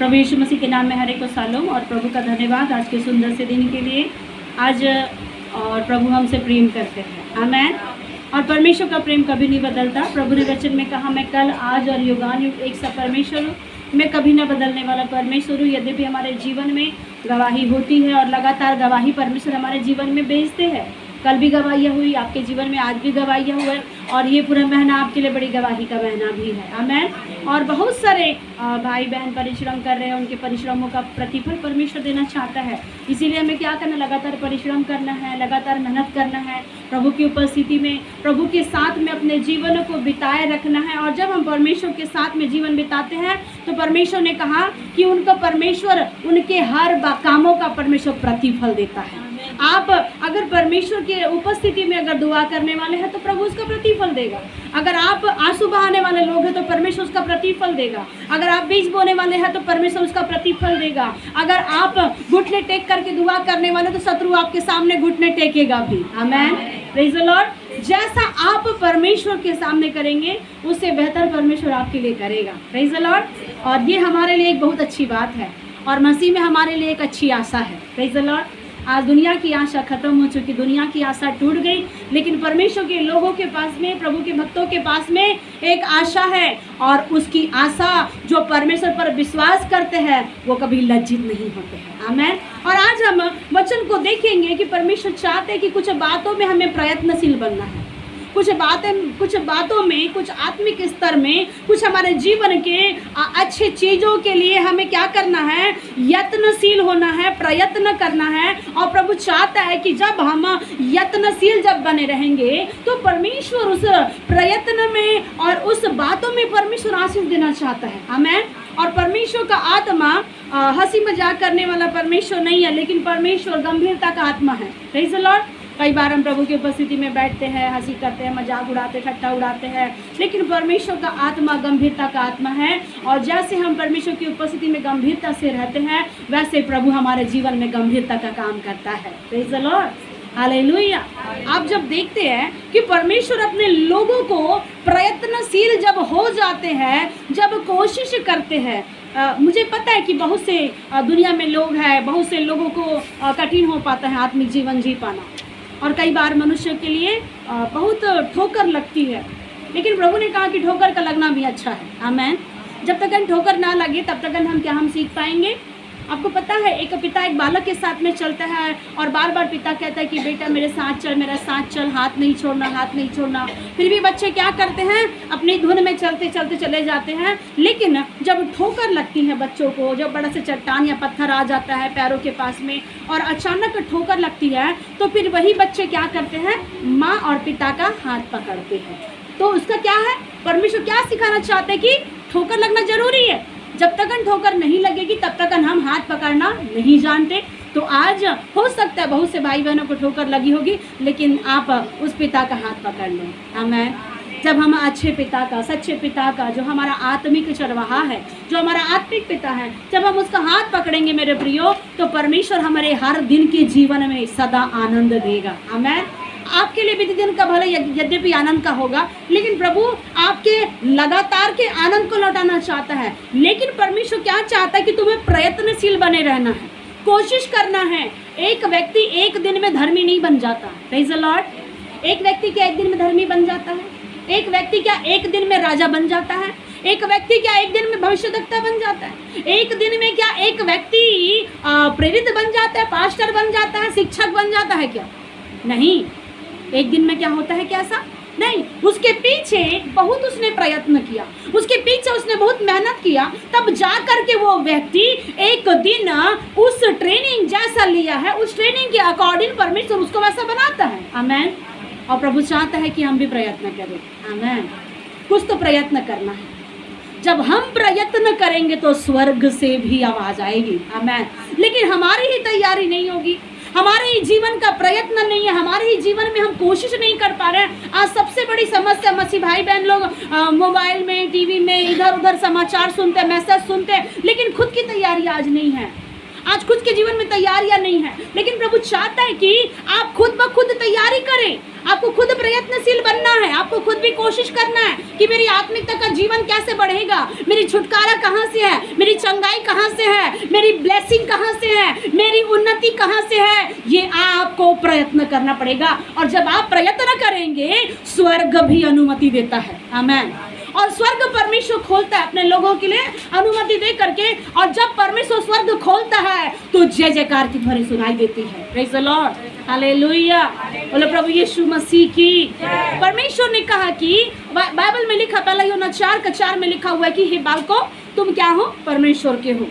प्रभु यीशु मसीह के नाम में हर एक को सालों और प्रभु का धन्यवाद आज के सुंदर से दिन के लिए। आज और प्रभु हमसे प्रेम करते हैं, आमेन। और परमेश्वर का प्रेम कभी नहीं बदलता। प्रभु ने वचन में कहा, मैं कल आज और युगानुयुग एक सा परमेश्वर हूँ, मैं कभी न बदलने वाला परमेश्वर हूँ। यद्यपि हमारे जीवन में गवाही होती है और लगातार गवाही परमेश्वर हमारे जीवन में भेजते हैं। कल भी गवाहियाँ हुई आपके जीवन में, आज भी गवाहियाँ हुए और ये पूरा महीना आपके लिए बड़ी गवाही का महीना भी है, आमेन। और बहुत सारे भाई बहन परिश्रम कर रहे हैं, उनके परिश्रमों का प्रतिफल परमेश्वर देना चाहता है। इसीलिए हमें क्या करना, लगातार परिश्रम करना है, लगातार मेहनत करना है, प्रभु की उपस्थिति में प्रभु के साथ में अपने जीवन को बिताए रखना है। और जब हम परमेश्वर के साथ में जीवन बिताते हैं तो परमेश्वर ने कहा कि उनका परमेश्वर उनके हर कामों का परमेश्वर प्रतिफल देता है। आप अगर परमेश्वर की उपस्थिति में अगर दुआ करने वाले हैं तो प्रभु उसका प्रतिफल देगा। अगर आप आंसू बहाने वाले लोग हैं तो परमेश्वर उसका प्रतिफल देगा। अगर आप बीज बोने वाले हैं तो परमेश्वर उसका प्रतिफल देगा। अगर आप घुटने टेक करके दुआ करने वाले तो शत्रु आपके सामने घुटने टेकेगा भी, आमेन, प्रेज़ द लॉर्ड। जैसा आप परमेश्वर के सामने करेंगे उससे बेहतर परमेश्वर आपके लिए करेगा, प्रेज़ द लॉर्ड। और ये हमारे लिए एक बहुत अच्छी बात है और मसीह में हमारे लिए एक अच्छी आशा है, प्रेज़ द लॉर्ड। आज दुनिया की आशा खत्म हो चुकी, दुनिया की आशा टूट गई, लेकिन परमेश्वर के लोगों के पास में, प्रभु के भक्तों के पास में एक आशा है। और उसकी आशा जो परमेश्वर पर विश्वास करते हैं वो कभी लज्जित नहीं होते हैं, आमेन। और आज हम वचन को देखेंगे कि परमेश्वर चाहते हैं कि कुछ बातों में हमें प्रयत्नशील बनना है। कुछ बातों में, कुछ आत्मिक स्तर में, कुछ हमारे जीवन के अच्छे चीज़ों के लिए हमें क्या करना है, यत्नशील होना है, प्रयत्न करना है। और प्रभु चाहता है कि जब हम यत्नशील जब बने रहेंगे तो परमेश्वर उस प्रयत्न में और उस बातों में परमेश्वर आशीष देना चाहता है, आमेन। और परमेश्वर का आत्मा हंसी मजाक करने वाला परमेश्वर नहीं है, लेकिन परमेश्वर गंभीरता का आत्मा है, प्रेज़ द लॉर्ड। कई बार हम प्रभु की उपस्थिति में बैठते हैं, हंसी करते हैं, मजाक उड़ाते, ठट्ठा उड़ाते हैं, लेकिन परमेश्वर का आत्मा गंभीरता का आत्मा है। और जैसे हम परमेश्वर की उपस्थिति में गंभीरता से रहते हैं वैसे प्रभु हमारे जीवन में गंभीरता का काम करता है, प्रेज़ द लॉर्ड, हालेलुया। आप जब देखते हैं कि परमेश्वर अपने लोगों को प्रयत्नशील जब हो जाते हैं, जब कोशिश करते हैं, मुझे पता है कि बहुत से दुनिया में लोग हैं, बहुत से लोगों को कठिन हो पाता है आत्मिक जीवन जी पाना। और कई बार मनुष्य के लिए बहुत ठोकर लगती है, लेकिन प्रभु ने कहा कि ठोकर का लगना भी अच्छा है, आमेन। जब तक हम ठोकर ना लगे तब तक हम सीख पाएंगे। आपको पता है एक पिता एक बालक के साथ में चलता है और बार बार पिता कहता है कि बेटा मेरे साथ चल, मेरा साथ चल, हाथ नहीं छोड़ना, हाथ नहीं छोड़ना। फिर भी बच्चे क्या करते हैं, अपनी धुन में चलते चलते चले जाते हैं। लेकिन जब ठोकर लगती है बच्चों को, जब बड़ा से चट्टान या पत्थर आ जाता है पैरों के पास में और अचानक ठोकर लगती है तो फिर वही बच्चे क्या करते हैं, माँ और पिता का हाथ पकड़ते हैं। तो उसका क्या है, परमेश्वर क्या सिखाना चाहते हैं कि ठोकर लगना जरूरी है। जब तक ठोकर नहीं लगेगी तब तक हम हाथ पकड़ना नहीं जानते। तो आज हो सकता है बहुत से भाई बहनों को ठोकर लगी होगी, लेकिन आप उस पिता का हाथ पकड़ लें, आमेन। जब हम अच्छे पिता का, सच्चे पिता का, जो हमारा आत्मिक चरवाहा है, जो हमारा आत्मिक पिता है, जब हम उसका हाथ पकड़ेंगे मेरे प्रियो, तो परमेश्वर हमारे हर दिन के जीवन में सदा आनंद देगा, आमेन। आपके लिए भी दिन का भले यद्यपि आनंद का होगा, लेकिन प्रभु आपके लगातार के आनंद को लौटाना चाहता है। लेकिन परमेश्वर क्या चाहता है कि तुम्हें प्रयत्नशील बने रहना है, कोशिश करना है। एक व्यक्ति एक दिन में धर्मी नहीं बन जाता, प्रेज़ द लॉर्ड। एक व्यक्ति क्या एक दिन में धर्मी बन जाता है? एक व्यक्ति क्या एक दिन में राजा बन जाता है? एक व्यक्ति क्या एक दिन में भविष्यद्वक्ता बन जाता है? एक दिन में क्या एक व्यक्ति प्रेरित बन जाता है, पास्टर बन जाता है, शिक्षक बन जाता है? क्या नहीं। एक दिन में क्या होता है, क्या ऐसा नहीं। उसके पीछे बहुत उसने प्रयत्न किया, उसके पीछे उसने बहुत मेहनत किया, तब जा कर के वो व्यक्ति एक दिन उस ट्रेनिंग जैसा लिया है, उस ट्रेनिंग के अकॉर्डिंग परमेश्वर उसको वैसा बनाता है, आमेन। और प्रभु चाहता है कि हम भी प्रयत्न करें, आमेन। कुछ तो प्रयत्न करना है। जब हम प्रयत्न करेंगे तो स्वर्ग से भी आवाज आएगी, आमेन। लेकिन हमारी ही तैयारी नहीं होगी, हमारे ही जीवन का प्रयत्न नहीं है, हमारे ही जीवन में हम कोशिश नहीं कर पा रहे हैं। आज सबसे बड़ी समस्या मसीह भाई बहन लोग मोबाइल में, टीवी में इधर उधर समाचार सुनते हैं, मैसेज सुनते हैं, लेकिन खुद की तैयारी आज नहीं है। आज खुद के जीवन में तैयारियां नहीं है। लेकिन प्रभु चाहता है कि आप खुद ब खुद तैयारी करें, आपको खुद प्रयत्नशील बनना है, आपको खुद भी कोशिश करना है कि मेरी आत्मिकता का जीवन कैसे बढ़ेगा, मेरी छुटकारा कहाँ से है, मेरी चंगाई कहाँ से है, मेरी ब्लेसिंग कहाँ से है, मेरी उन्नति कहाँ से है, ये आपको प्रयत्न करना पड़ेगा। और जब आप प्रयत्न करेंगे स्वर्ग भी अनुमति देता है। आमीन। और स्वर्ग परमेश्वर खोलता है अपने लोगों के लिए अनुमति दे करके। और जब परमेश्वर स्वर्ग खोलता है तो जय जयकार की ध्वनि सुनाई देती है। Praise the Lord, hallelujah. बोलो प्रभु यीशु मसीह की। परमेश्वर ने कहा कि बाइबल में लिखा, पहला यूहन्ना 4:4 में लिखा हुआ है कि हे बालको तुम क्या हो, परमेश्वर के हो।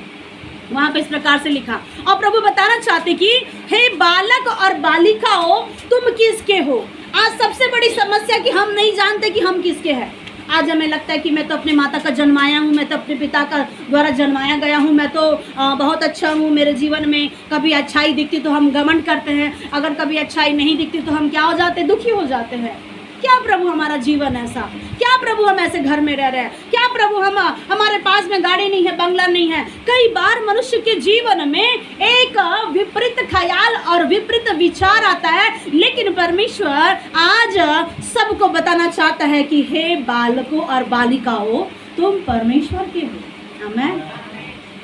वहां पे इस प्रकार से लिखा। और प्रभु बताना चाहते कि हे बालक और बालिकाओं तुम किसके हो। आज सबसे बड़ी समस्या कि हम नहीं जानते कि हम किसके हैं। आज हमें लगता है कि मैं तो अपने माता का जन्माया हूँ, मैं तो अपने पिता का द्वारा जन्माया गया हूँ, मैं तो बहुत अच्छा हूँ, मेरे जीवन में कभी अच्छाई दिखती तो हम घमंड करते हैं, अगर कभी अच्छाई नहीं दिखती तो हम क्या हो जाते हैं, दुखी हो जाते हैं। क्या प्रभु हमारा जीवन ऐसा, क्या प्रभु हम ऐसे घर में रह रहे हैं, क्या प्रभु हमारे पास में गाड़ी नहीं है, बंगला नहीं है। कई बार मनुष्य के जीवन में एक विपरीत ख्याल और विपरीत विचार आता है, लेकिन परमेश्वर आज सबको बताना चाहता है कि हे बालकों और बालिकाओं तुम परमेश्वर के हो। आमीन।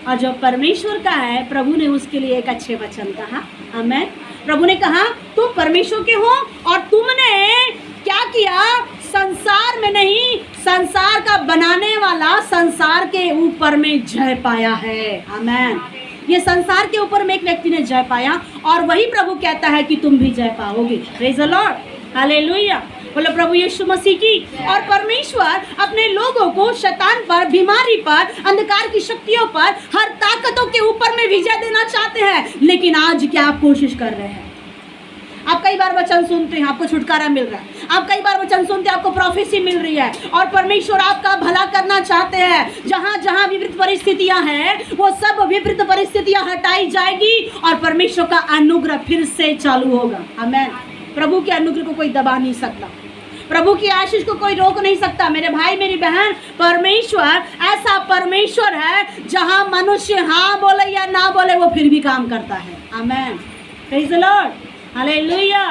और जो परमेश्वर का है प्रभु ने उसके लिए एक अच्छे वचन कहा। आमीन। प्रभु ने कहा तुम परमेश्वर के हो और तुमने क्या किया, संसार में नहीं, संसार का बनाने वाला संसार के ऊपर में जय पाया है। आमीन। ये संसार के ऊपर में एक व्यक्ति ने जय पाया और वही प्रभु कहता है कि तुम भी जय पाओगे। Praise the Lord, hallelujah. बोलो प्रभु यीशु मसीह की। और परमेश्वर अपने लोगों को शैतान पर, बीमारी पर, अंधकार की शक्तियों पर, हर ताकतों के ऊपर में विजय देना चाहते हैं। लेकिन आज क्या आप कोशिश कर रहे हैं? आप कई बार वचन सुनते हैं, आपको छुटकारा मिल रहा है। आप कई बार वचन सुनते हैं, आपको प्रोफेसी मिल रही है और परमेश्वर आपका भला करना चाहते हैं। जहाँ जहाँ विपरीत परिस्थितियां हैं वो सब विपरीत परिस्थितियां हटाई जाएगी और परमेश्वर का अनुग्रह फिर से चालू होगा। आमीन। प्रभु के अनुग्रह को कोई दबा नहीं सकता, प्रभु की आशीष को कोई रोक नहीं सकता। मेरे भाई मेरी बहन, परमेश्वर ऐसा परमेश्वर है जहाँ मनुष्य हाँ बोले या ना बोले वो फिर भी काम करता है। आमीन। Praise the Lord, hallelujah.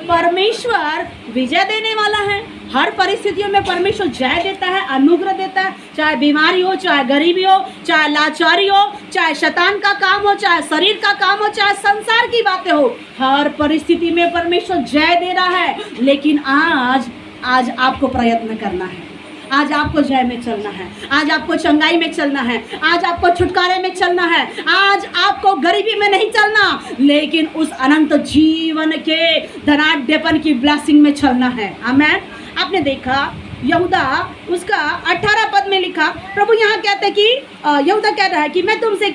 परमेश्वर विजय देने वाला है। हर परिस्थितियों में परमेश्वर जय देता है, अनुग्रह देता है। चाहे बीमारी हो, चाहे गरीबी हो, चाहे लाचारी हो, चाहे शैतान का काम हो, चाहे शरीर का काम हो, चाहे संसार की बातें हो, हर परिस्थिति में परमेश्वर जय दे रहा है। लेकिन आज आपको प्रयत्न करना है, आज आपको जय में चलना है, आज आपको चंगाई में चलना है, आज आपको छुटकारे में चलना है, आज आपको गरीबी में नहीं चलना, लेकिन उस अनंत जीवन के धनाढ्यपन की ब्लेसिंग में चलना है। आमीन। आपने देखा यहूदा उसका 18 पद में लिखा, प्रभु यहाँ कहते हैं कि यहूदा कह रहा है कि मैं तुमसे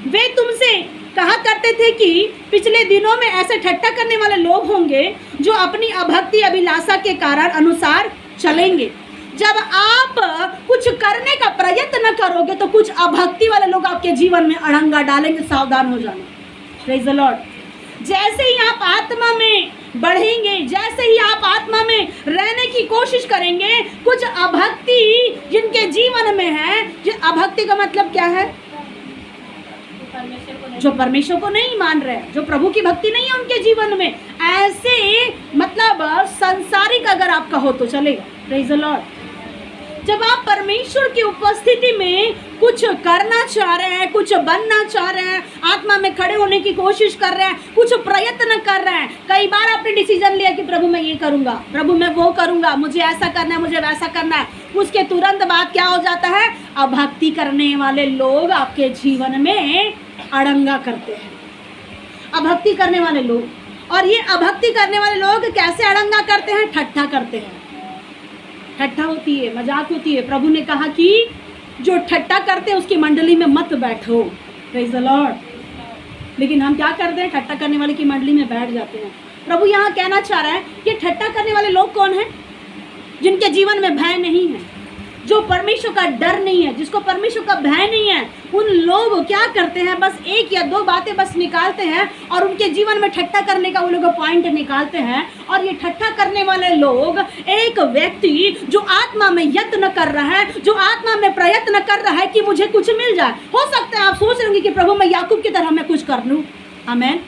वे तुमसे कहा करते थे कि पिछले दिनों में ऐसे ठट्ठा करने वाले लोग होंगे जो अपनी अभक्ति अभिलाषा के कारण अनुसार चलेंगे। जब आप कुछ करने का प्रयत्न करोगे तो कुछ अभक्ति वाले लोग आपके जीवन में अड़ंगा डालेंगे, सावधान हो जाना। Praise the Lord. जैसे ही आप आत्मा में बढ़ेंगे, जैसे ही आप आत्मा में रहने की कोशिश करेंगे, कुछ अभक्ति जिनके जीवन में है, अभक्ति का मतलब क्या है? जो परमेश्वर को नहीं मान रहे, जो प्रभु की भक्ति नहीं है उनके जीवन में, ऐसे मतलब संसारिक अगर आप कहो तो चलेगा। Praise the Lord. जब आप परमेश्वर की उपस्थिति में कुछ करना चाह रहे हैं, कुछ बनना चाह रहे हैं, आत्मा में खड़े होने की कोशिश कर रहे हैं, कुछ प्रयत्न कर रहे हैं, कई बार आपने डिसीजन लिया कि प्रभु मैं ये करूंगा, प्रभु मैं वो करूंगा, मुझे ऐसा करना है, मुझे वैसा करना है, उसके तुरंत बाद क्या हो जाता है? अभक्ति करने वाले लोग आपके जीवन में अड़ंगा करते हैं। अभक्ति करने वाले लोग, और ये अभक्ति करने वाले लोग कैसे अड़ंगा करते हैं? ठट्ठा करते हैं। ठट्ठा होती है, मजाक होती है। प्रभु ने कहा कि जो ठट्ठा करते हैं उसकी मंडली में मत बैठो। Praise the Lord. लेकिन हम क्या करते हैं? ठट्ठा करने वाले की मंडली में बैठ जाते हैं। प्रभु यहाँ कहना चाह रहा है कि ठट्ठा करने वाले लोग कौन हैं? जिनके जीवन में भय नहीं है, जो परमेश्वर का डर नहीं है, जिसको परमेश्वर का भय नहीं है, उन लोग क्या करते हैं? बस एक या दो बातें बस निकालते हैं और उनके जीवन में ठट्ठा करने का वो लोग पॉइंट निकालते हैं। और ये ठट्ठा करने वाले लोग, एक व्यक्ति जो आत्मा में यत्न कर रहा है, जो आत्मा में प्रयत्न कर रहा है कि मुझे कुछ मिल जाए। हो सकता है आप सोच रहे होंगे कि प्रभु मैं याकूब की तरह मैं कुछ कर लूँ। आमीन।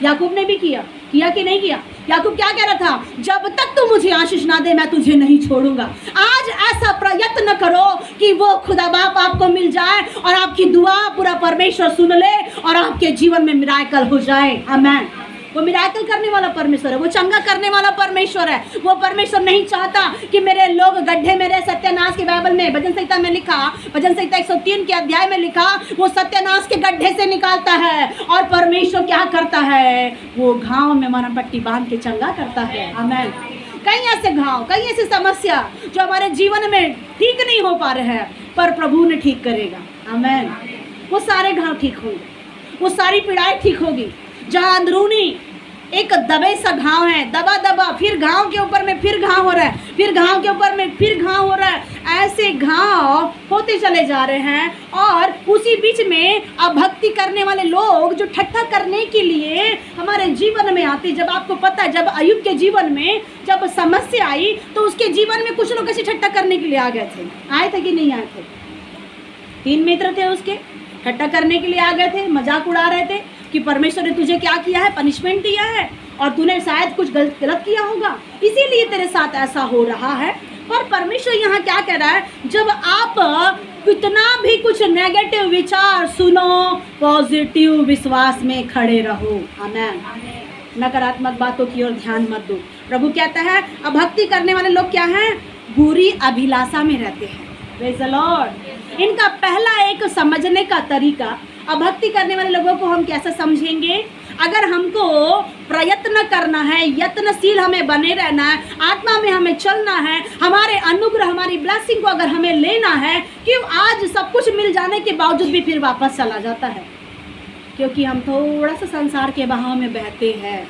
याकूब ने भी किया कि नहीं किया? याकूब क्या कह रहा था? जब तक तू मुझे आशीष ना दे मैं तुझे नहीं छोड़ूंगा। आज ऐसा प्रयत्न करो कि वो खुदा बाप आपको मिल जाए और आपकी दुआ पूरा परमेश्वर सुन ले और आपके जीवन में मिराकल हो जाए। आमीन। वो मिराकल करने वाला परमेश्वर है, वो चंगा करने वाला परमेश्वर है। वो परमेश्वर नहीं चाहता कि मेरे लोग गड्ढे में रहे। सत्यानाश के बाइबल में भजन संहिता में लिखा, भजन संहिता 103 के अध्याय में लिखा, वो सत्यानाश के गड्ढे से निकालता है और परमेश्वर क्या करता है? वो घाव में मरहम पट्टी बांध के चंगा करता है। आमीन। कई ऐसे घाव, कई ऐसी समस्या जो हमारे जीवन में ठीक नहीं हो पा रहे हैं, पर प्रभु ने ठीक करेगा। आमीन। वो सारे घाव ठीक होंगे, वो सारी पीड़ाएं ठीक होगी। जहाँ अंदरूनी एक दबे सा घाव है, दबा दबा, फिर घाव के ऊपर में फिर घाव हो रहा है, फिर घाव के ऊपर में फिर घाव हो रहा है, ऐसे घाव होते चले जा रहे हैं। और उसी बीच में अभक्ति करने वाले लोग जो ठट्ठा करने के लिए हमारे जीवन में आते। जब आपको पता है, जब अय्यूब के जीवन में जब समस्या आई तो उसके जीवन में कुछ लोग ऐसे ठट्ठा करने के लिए आ गए थे। आए थे कि नहीं आए थे? 3 मित्र थे उसके, ठट्ठा करने के लिए आ गए थे, मजाक उड़ा रहे थे कि परमेश्वर ने तुझे क्या किया है, पनिशमेंट दिया है और तूने शायद कुछ गलत किया होगा, इसीलिए तेरे साथ ऐसा हो रहा है। और परमेश्वर यहाँ क्या कह रहा है? जब आप कितना भी कुछ नेगेटिव विचार सुनो, पॉजिटिव विश्वास में खड़े रहो। आमीन। नकारात्मक बातों की ओर ध्यान मत दो। प्रभु कहता है अभक्ति करने वाले लोग क्या हैं? बुरी अभिलाषा में रहते हैं। Praise the Lord. इनका पहला एक समझने का तरीका, अभक्ति करने वाले लोगों को हम कैसे समझेंगे? अगर हमको प्रयत्न करना है, यत्नशील हमें बने रहना है, आत्मा में हमें चलना है, हमारे अनुग्रह, हमारी ब्लेसिंग को अगर हमें लेना है, कि आज सब कुछ मिल जाने के बावजूद भी फिर वापस चला जाता है, क्योंकि हम थोड़ा सा संसार के बहाव में बहते हैं।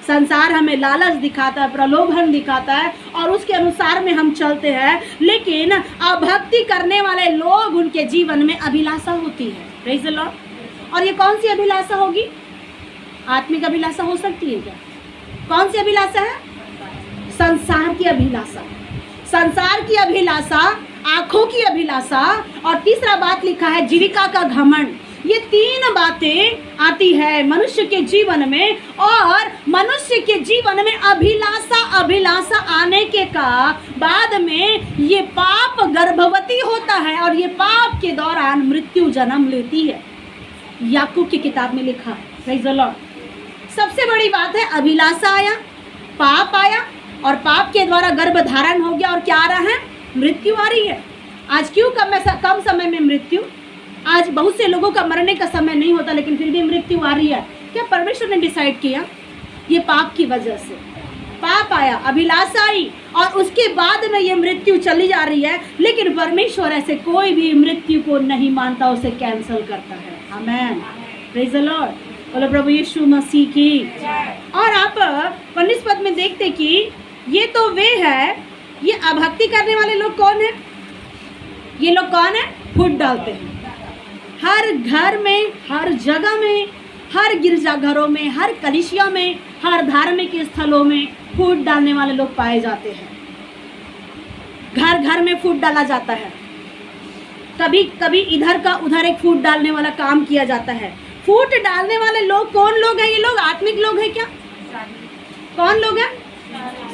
संसार हमें लालच दिखाता है, प्रलोभन दिखाता है और उसके अनुसार में हम चलते हैं। लेकिन अभक्ति करने वाले लोग, उनके जीवन में अभिलाषा होती है। Praise the Lord. और ये कौन सी अभिलाषा होगी? आत्मिक अभिलाषा हो सकती है क्या? कौन सी अभिलाषा है? संसार की अभिलाषा, संसार की अभिलाषा, आंखों की अभिलाषा, और तीसरा बात लिखा है जीविका का घमंड। ये 3 बातें आती है मनुष्य के जीवन में, और मनुष्य के जीवन में अभिलाषा आने के बाद में ये पाप गर्भवती होता है और ये पाप के दौरान मृत्यु जन्म लेती है। याकूब की किताब में लिखा है। Praise the Lord. सबसे बड़ी बात है, अभिलाषा आया, पाप आया और पाप के द्वारा गर्भ धारण हो गया और क्या आ रहा है? मृत्यु आ रही है। आज क्यों कम समय में मृत्यु? आज बहुत से लोगों का मरने का समय नहीं होता लेकिन फिर भी मृत्यु आ रही है। क्या परमेश्वर ने डिसाइड किया? ये पाप की वजह से पाप आया, अभिलाषा आई और उसके बाद में ये मृत्यु चली जा रही है। लेकिन परमेश्वर ऐसे कोई भी मृत्यु को नहीं मानता, उसे कैंसिल करता है। आमीन। Praise the Lord. बोलो प्रभु यीशु मसीह की। और आप 19 पद में देखते कि ये तो वे है, ये अभक्ति करने वाले लोग कौन है? ये लोग कौन है? फूट डालते हैं हर घर में, हर जगह में, हर गिरजाघरों में, हर कलीसिया में, हर धार्मिक स्थलों में फूट डालने वाले लोग पाए जाते हैं। घर घर में फूट डाला जाता है। कभी कभी इधर का उधर एक फूट डालने वाला काम किया जाता है। फूट डालने वाले लोग कौन लोग हैं? ये लोग आत्मिक लोग हैं क्या? कौन लोग हैं?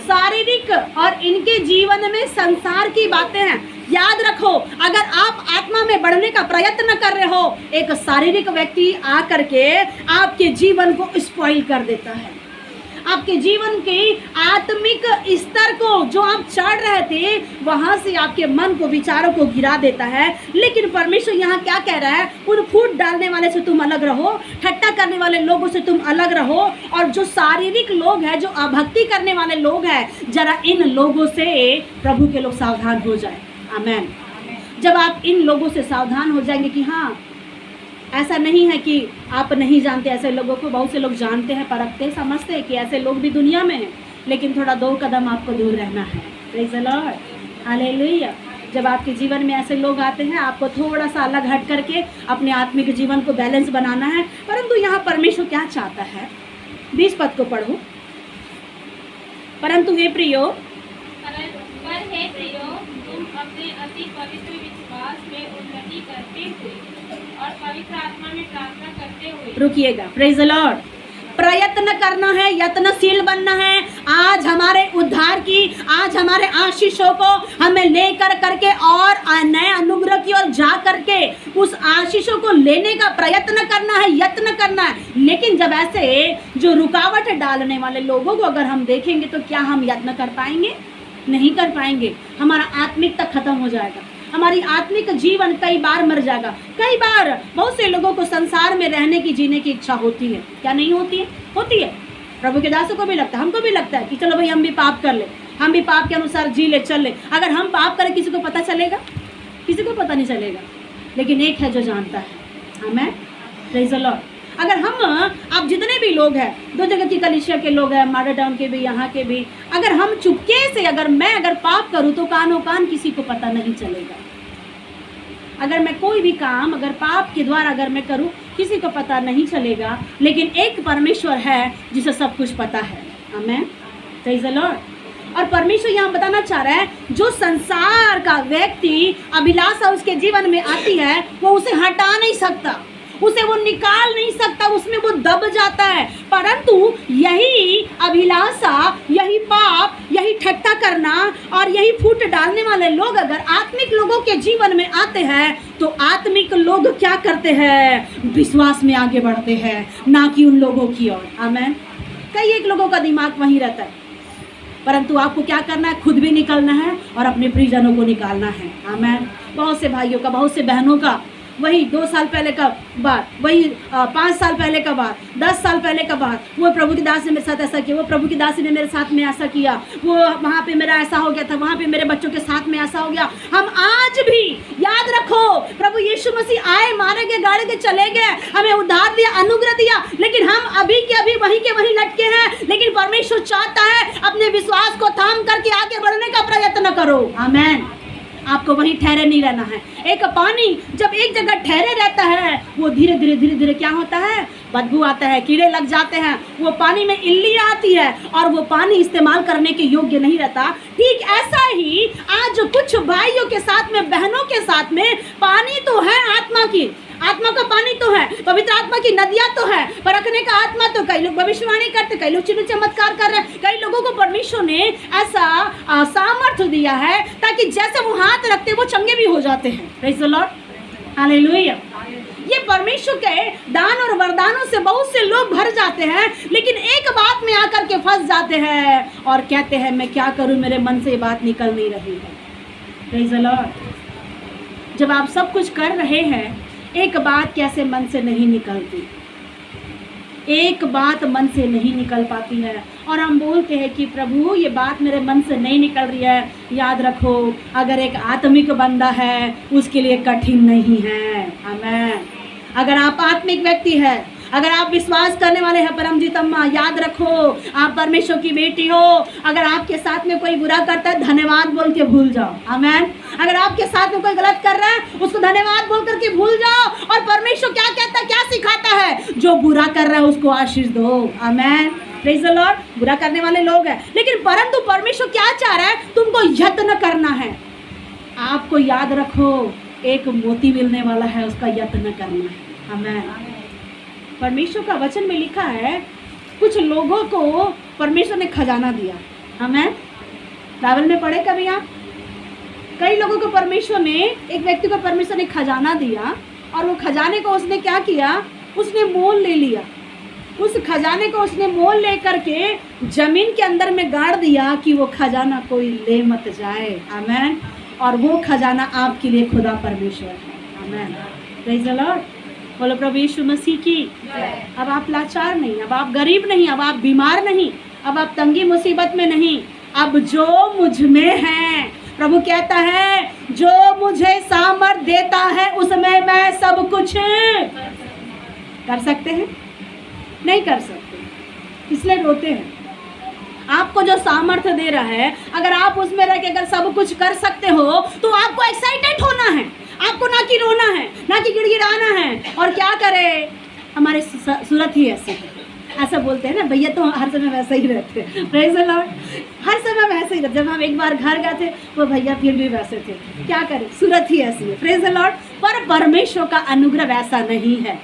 शारीरिक। और इनके जीवन में संसार की बातें हैं। याद रखो, अगर आप आत्मा में बढ़ने का प्रयत्न कर रहे हो, एक शारीरिक व्यक्ति आकर के आपके जीवन को स्पॉइल कर देता है। आपके जीवन के आत्मिक स्तर को जो आप चढ़ रहे थे वहां से आपके मन को, विचारों को गिरा देता है। लेकिन परमेश्वर यहाँ क्या कह रहा है? उन फूट डालने वाले से तुम अलग रहो, ठट्ठा करने वाले लोगों से तुम अलग रहो। और जो शारीरिक लोग हैं, जो अभक्ति करने वाले लोग हैं, जरा इन लोगों से प्रभु के लोग सावधान हो जाए। आमीन। जब आप इन लोगों से सावधान हो जाएंगे कि हाँ, ऐसा नहीं है कि आप नहीं जानते, ऐसे लोगों को बहुत से लोग जानते हैं, परखते हैं, समझते हैं कि ऐसे लोग भी दुनिया में हैं, लेकिन थोड़ा 2 कदम आपको दूर रहना है। Praise the Lord. हालेलुया। जब आपके जीवन में ऐसे लोग आते हैं, आपको थोड़ा सा अलग हट करके अपने आत्मिक जीवन को बैलेंस बनाना है। परंतु यहाँ परमेश्वर क्या चाहता है? 20 पद को पढ़ो। परंतु हे प्रियो, तुम अपने अति पवित्र विश्वास में उन्नति करते हुए और पवित्र आत्मा में प्रार्थना करते हुए। रुकिएगा। Praise the Lord. प्रयत्न करना है, यत्नशील बनना है। आज हमारे उद्धार की, आज हमारे आशीषों को हमें लेकर करके और नए अनुग्रह की ओर जा करके उस आशीषों को लेने का प्रयत्न करना है, यत्न करना है। लेकिन जब ऐसे जो रुकावट डालने वाले लोगों को अगर हम देखेंगे तो क्या हम यत्न कर पाएंगे? नहीं कर पाएंगे। हमारा आत्मिकता खत्म हो जाएगा, हमारी आत्मिक जीवन कई बार मर जाएगा। कई बार बहुत से लोगों को संसार में रहने की, जीने की इच्छा होती है, क्या नहीं होती है? होती है। प्रभु के दासों को भी लगता है, हमको भी लगता है कि चलो भाई हम भी पाप कर ले, हम भी पाप के अनुसार जी ले, चल ले। अगर हम पाप करें किसी को पता चलेगा? किसी को पता नहीं चलेगा। लेकिन एक है जो जानता है, आमेन, प्रेज़ द लॉर्ड। अगर हम, आप जितने भी लोग हैं, दो जगह की कलीसिया के लोग हैं, माडर टाउन के भी, यहाँ के भी, अगर हम चुपके से, अगर पाप करूँ तो कानो कान किसी को पता नहीं चलेगा। अगर मैं कोई भी काम अगर पाप के द्वारा अगर मैं करूँ किसी को पता नहीं चलेगा। लेकिन एक परमेश्वर है जिसे सब कुछ पता है, आमेन, प्रेज़ द लॉर्ड। और परमेश्वर यहाँ बताना चाह रहा है, जो संसार का व्यक्ति अभिलाषा उसके जीवन में आती है वो उसे हटा नहीं सकता, उसे वो निकाल नहीं सकता, उसमें वो दब जाता है। परंतु यही अभिलाषा, यही पाप, यही ठट्टा करना और यही फूट डालने वाले लोग अगर आत्मिक लोगों के जीवन में आते हैं तो आत्मिक लोग क्या करते हैं? विश्वास में आगे बढ़ते हैं, ना कि उन लोगों की ओर, आमेन। कई एक लोगों का दिमाग वहीं रहता है, परंतु आपको क्या करना है? खुद भी निकलना है और अपने प्रियजनों को निकालना है, आमेन। बहुत से भाइयों का, बहुत से बहनों का वही 2 साल पहले का बात, वही 5 साल पहले का बात, 10 साल पहले का बात, वो प्रभु की दासी ने मेरे साथ ऐसा किया, वो प्रभु की दासी ने मेरे साथ में ऐसा किया, वो वहाँ पे मेरा ऐसा हो गया था, वहाँ पे मेरे बच्चों के साथ में ऐसा हो गया। हम आज भी याद रखो, प्रभु यीशु मसीह आए, मारे गए, गाड़े के चले गए, हमें उद्धार दिया, अनुग्रह दिया, लेकिन हम अभी के अभी वहीं के वहीं लटके हैं। लेकिन परमेश्वर चाहता है अपने विश्वास को थाम करके आगे बढ़ने का प्रयत्न करो, आमेन। आपको वहीं ठहरे नहीं रहना है। एक पानी जब एक जगह ठहरे रहता है वो धीरे धीरे क्या होता है? बदबू आता है, कीड़े लग जाते हैं, वो पानी में इल्ली आती है और वो पानी इस्तेमाल करने के योग्य नहीं रहता। ठीक ऐसा ही आज कुछ भाइयों के साथ में, बहनों के साथ में, पानी तो है आत्मा की, आत्मा का पानी तो है, पवित्र आत्मा की नदियाँ तो है, परखने का आत्मा तो, कई लोग भविष्यवाणी करते, कई लोग चिन्ह चमत्कार कर रहे हैं, कई लोगों को परमेश्वर ने ऐसा सामर्थ्य दिया है ताकि जैसे वो हाथ रखते वो चंगे भी हो जाते हैं। Praise the Lord, hallelujah. ये परमेश्वर के दान और वरदानों से बहुत से लोग भर जाते हैं, लेकिन एक बात में आकर के फंस जाते हैं और कहते हैं मैं क्या करूं, मेरे मन से ये बात निकल नहीं रही है। Praise the Lord. जब आप सब कुछ कर रहे हैं, एक बात कैसे मन से नहीं निकलती, एक बात मन से नहीं निकल पाती है और हम बोलते हैं कि प्रभु ये बात मेरे मन से नहीं निकल रही है। याद रखो, अगर एक आत्मिक बंदा है उसके लिए कठिन नहीं है, आमेन। अगर आप आत्मिक व्यक्ति है, अगर आप विश्वास करने वाले हैं, परमजीत अम्मा याद रखो, आप परमेश्वर की बेटी हो। अगर आपके साथ में कोई बुरा करता है धन्यवाद बोल के भूल जाओ, आमेन। अगर आपके साथ में कोई गलत कर रहा है उसको धन्यवाद बोल करके भूल जाओ। और परमेश्वर क्या कहता है, क्या सिखाता है? जो बुरा कर रहा है उसको आशीष दो, आमेन, प्रेज़ द लॉर्ड। बुरा करने वाले लोग हैं, लेकिन परंतु परमेश्वर क्या चाह रहा है? तुमको यत्न करना है। आपको याद रखो, एक मोती मिलने वाला है, उसका यत्न करना है, आमेन। परमेश्वर का वचन में लिखा है कुछ लोगों को परमेश्वर ने खजाना दिया, आमेन। बाइबल में पढ़े कभी आप? कई लोगों को परमेश्वर ने, एक व्यक्ति को परमेश्वर ने खजाना दिया और वो खजाने को उसने क्या किया? उसने मोल ले लिया। उस खजाने को उसने मोल ले करके जमीन के अंदर में गाड़ दिया कि वो खजाना कोई ले मत जाए, आमेन। और वो खजाना आपके लिए खुदा परमेश्वर है, आमेन, प्रेज़ द लॉर्ड। बोलो प्रभु यीशु मसीह की। अब आप लाचार नहीं, अब आप गरीब नहीं, अब आप बीमार नहीं, अब आप तंगी मुसीबत में नहीं। अब जो मुझ में है, प्रभु कहता है जो मुझे सामर्थ देता है उसमें मैं सब कुछ कर सकते हैं, नहीं कर सकते, इसलिए रोते हैं। आपको जो सामर्थ्य दे रहा है, अगर आप उसमें रह के अगर सब कुछ कर सकते हो तो आपको एक्साइटेड होना है, आपको ना कि रोना है, ना कि गिड़गिड़ाना है। और क्या करे, हमारे सूरत ही ऐसे है, ऐसा बोलते हैं ना, भैया तो हर समय वैसे ही रहते हैं, प्रेज़ द लॉर्ड, हर समय वैसे ही रहते। जब हम एक बार घर गए थे वो भैया फिर भी वैसे थे, क्या करें, सूरत ही ऐसी है, प्रेज़ द लॉर्ड। पर परमेश्वर का अनुग्रह वैसा नहीं है।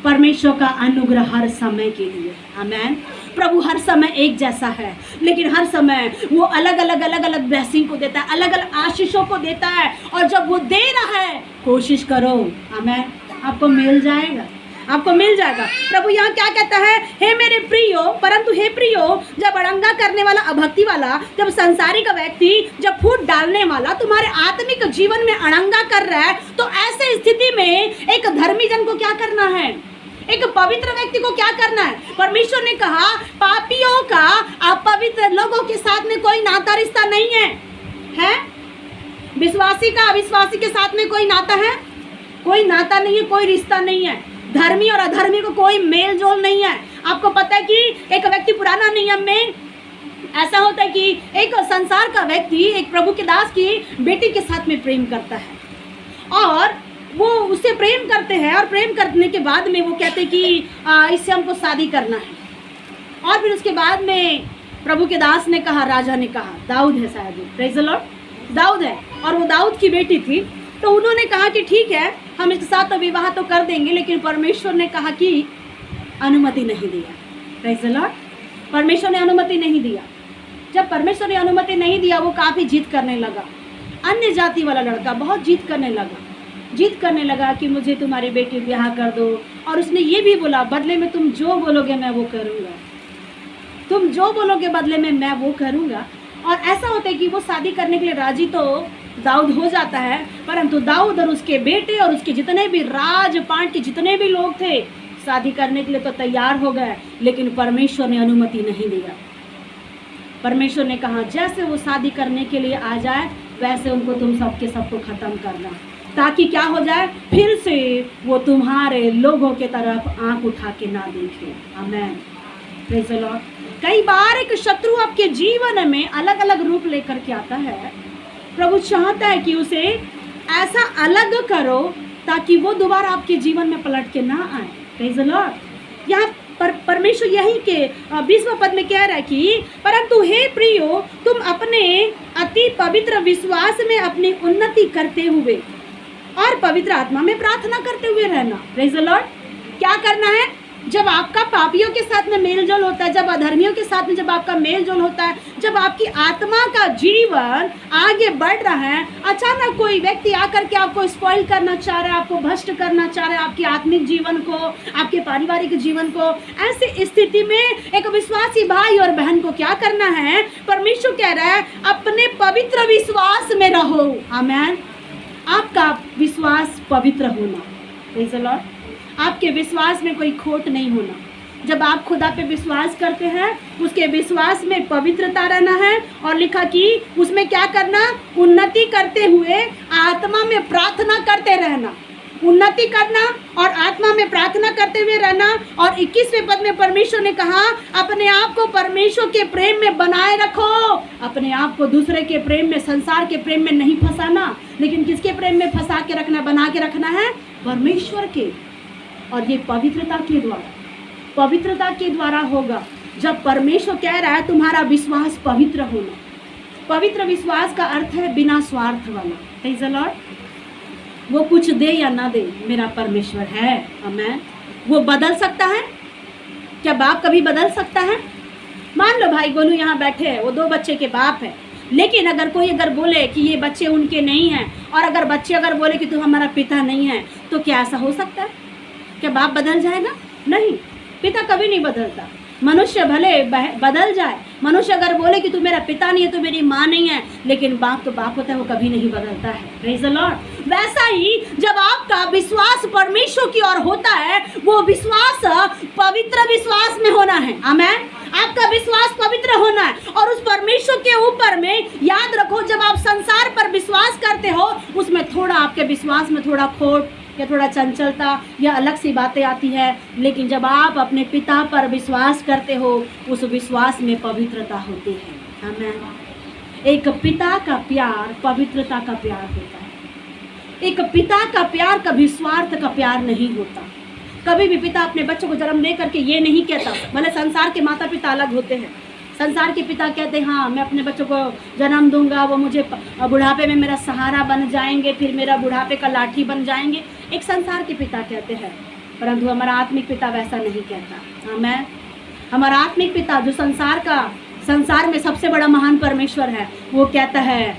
परमेश्वर का अनुग्रह हर समय के लिए। आमेन। प्रभु हर समय एक जैसा है, लेकिन हर समय वो अलग अलग ब्लेसिंग को देता है, अलग अलग आशीषों को देता है। और जब वो दे रहा है, कोशिश करो, आमेन, आपको मिल जाएगा, आपको मिल जाएगा। प्रभु यहाँ क्या कहता है, हे मेरे प्रियो, परंतु हे प्रियो, जब अड़ंगा करने वाला, अभक्ति वाला, जब संसारिक व्यक्ति, जब फूट डालने वाला तुम्हारे आत्मिक जीवन में अड़ंगा कर रहा है, तो ऐसे स्थिति में एक धर्मी जन को क्या करना है, एक पवित्र व्यक्ति को क्या करना है? परमेश्वर ने कहा पापियों का अपवित्र लोगों के साथ में कोई नाता रिश्ता नहीं है? विश्वासी का अविश्वासी के साथ में कोई नाता है? कोई नाता नहीं है, कोई रिश्ता नहीं है। धर्मी और अधर्मी को कोई मेल जोल नहीं है। आपको पता है कि एक व्यक्ति पुराना नियम में ऐसा होता है कि एक संसार का व्यक्ति एक प्रभु के दास की बेटी के साथ में प्रेम करता है, और वो उससे प्रेम करते हैं, और प्रेम करने के बाद में वो कहते हैं कि इससे हमको शादी करना है। और फिर उसके बाद में प्रभु के दास ने कहा, राजा ने कहा, दाऊद है शायद, प्रेज़ द लॉर्ड, दाऊद है, और वो दाऊद की बेटी थी। तो उन्होंने कहा कि ठीक है, हम इसके साथ तो विवाह तो कर देंगे, लेकिन परमेश्वर ने कहा कि अनुमति नहीं दिया। प्रेज़ द लॉर्ड, परमेश्वर ने अनुमति नहीं दिया। जब परमेश्वर ने अनुमति नहीं दिया, वो काफ़ी जिद करने लगा। अन्य जाति वाला लड़का बहुत जिद करने लगा कि मुझे तुम्हारी बेटी ब्याह कर दो। और उसने ये भी बोला, बदले में तुम जो बोलोगे मैं वो करूँगा, तुम जो बोलोगे बदले में मैं वो करूँगा। और ऐसा होता है कि वो शादी करने के लिए राजी तो दाऊद हो जाता है, परंतु दाऊद और उसके बेटे और उसके जितने भी राजपाट के जितने भी लोग थे शादी करने के लिए तो तैयार हो गए, लेकिन परमेश्वर ने अनुमति नहीं दिया। परमेश्वर ने कहा जैसे वो शादी करने के लिए आ जाए वैसे उनको तुम सबको ख़त्म करना, ताकि क्या हो जाए, फिर से वो तुम्हारे लोगों के तरफ आंख उठा के ना देखे। आमेन, प्रेज़ द लॉर्ड। कई बार एक शत्रु आपके जीवन में अलग अलग रूप लेकर के आता है। प्रभु चाहता है कि उसे ऐसा अलग करो ताकि वो दोबारा आपके जीवन में पलट के ना आए। Praise the Lord. यहाँ पर परमेश्वर यही के 20वें पद में कह रहा है कि परंतु हे प्रियो, तुम अपने अति पवित्र विश्वास में अपनी उन्नति करते हुए और पवित्र आत्मा में प्रार्थना करते हुए रहना। Praise the Lord. क्या करना है? जब आपका पापियों के साथ में मेल जोल होता है, जब अधर्मियों के साथ में जब आपका मेल जोल होता है, जब आपकी आत्मा का जीवन आगे बढ़ रहा है, अचानक कोई व्यक्ति आकर के आपको स्पॉइल करना चाह रहा है, आपको भ्रष्ट करना चाह रहा है, आपके आत्मिक जीवन को, आपके पारिवारिक जीवन को, ऐसी स्थिति में एक विश्वासी भाई और बहन को क्या करना है? परमेश्वर कह रहा है अपने पवित्र विश्वास में रहो। आमेन। आपका विश्वास पवित्र होना। Praise the Lord. आपके विश्वास में कोई खोट नहीं होना। जब आप खुदा पे विश्वास करते हैं, उसके विश्वास में पवित्रता रहना है, और लिखा कि उसमें क्या करना? उन्नति करते हुए आत्मा में प्रार्थना करते रहना। उन्नति करना और आत्मा में प्रार्थना करते हुए रहना। और 21वें पद में परमेश्वर ने कहा अपने आप को परमेश्वर के प्रेम में बनाए रखो। अपने आप को दूसरे के प्रेम में, संसार के प्रेम में नहीं फंसाना, लेकिन किसके प्रेम में फंसा के रखना, बना के रखना है? परमेश्वर के। और ये पवित्रता के द्वारा होगा। जब परमेश्वर कह रहा है तुम्हारा विश्वास पवित्र होना। पवित्र विश्वास का अर्थ है बिना स्वार्थ वाला। Praise the Lord. वो कुछ दे या ना दे, मेरा परमेश्वर है। आमेन। वो बदल सकता है क्या? बाप कभी बदल सकता है? मान लो भाई गोलू यहाँ बैठे हैं, वो 2 बच्चे के बाप है, लेकिन अगर कोई बोले कि ये बच्चे उनके नहीं हैं, और अगर बच्चे बोले कि तू हमारा पिता नहीं है, तो क्या ऐसा हो सकता है? क्या बाप बदल जाएगा? नहीं, पिता कभी नहीं बदलता। मनुष्य भले बदल जाए, मनुष्य अगर बोले कि तू मेरा पिता नहीं है, तू मेरी माँ नहीं है, लेकिन बाप तो बाप होता है, वो कभी नहीं बदलता है। Praise the Lord. वैसा ही जब आपका विश्वास परमेश्वर की ओर होता है, वो विश्वास पवित्र विश्वास में होना है। आमेन। आपका विश्वास पवित्र होना है, और उस परमेश्वर के ऊपर में याद रखो, जब आप संसार पर विश्वास करते हो, उसमें थोड़ा आपके विश्वास में थोड़ा खोट या थोड़ा चंचलता या अलग सी बातें आती है, लेकिन जब आप अपने पिता पर विश्वास करते हो, उस विश्वास में पवित्रता होती है। आमेन। एक पिता का प्यार पवित्रता का प्यार होता है। एक पिता का प्यार कभी स्वार्थ का प्यार नहीं होता। कभी भी पिता अपने बच्चों को जन्म दे करके ये नहीं कहता, भले संसार के माता पिता अलग होते हैं। संसार के पिता कहते हैं हाँ मैं अपने बच्चों को जन्म दूंगा, वो मुझे बुढ़ापे में मेरा सहारा बन जाएंगे, फिर मेरा बुढ़ापे का लाठी बन जाएंगे। एक संसार के पिता कहते हैं, परंतु हमारा आत्मिक पिता वैसा नहीं कहता। आमेन। हमारा आत्मिक पिता जो संसार में सबसे बड़ा महान परमेश्वर है, वो कहता है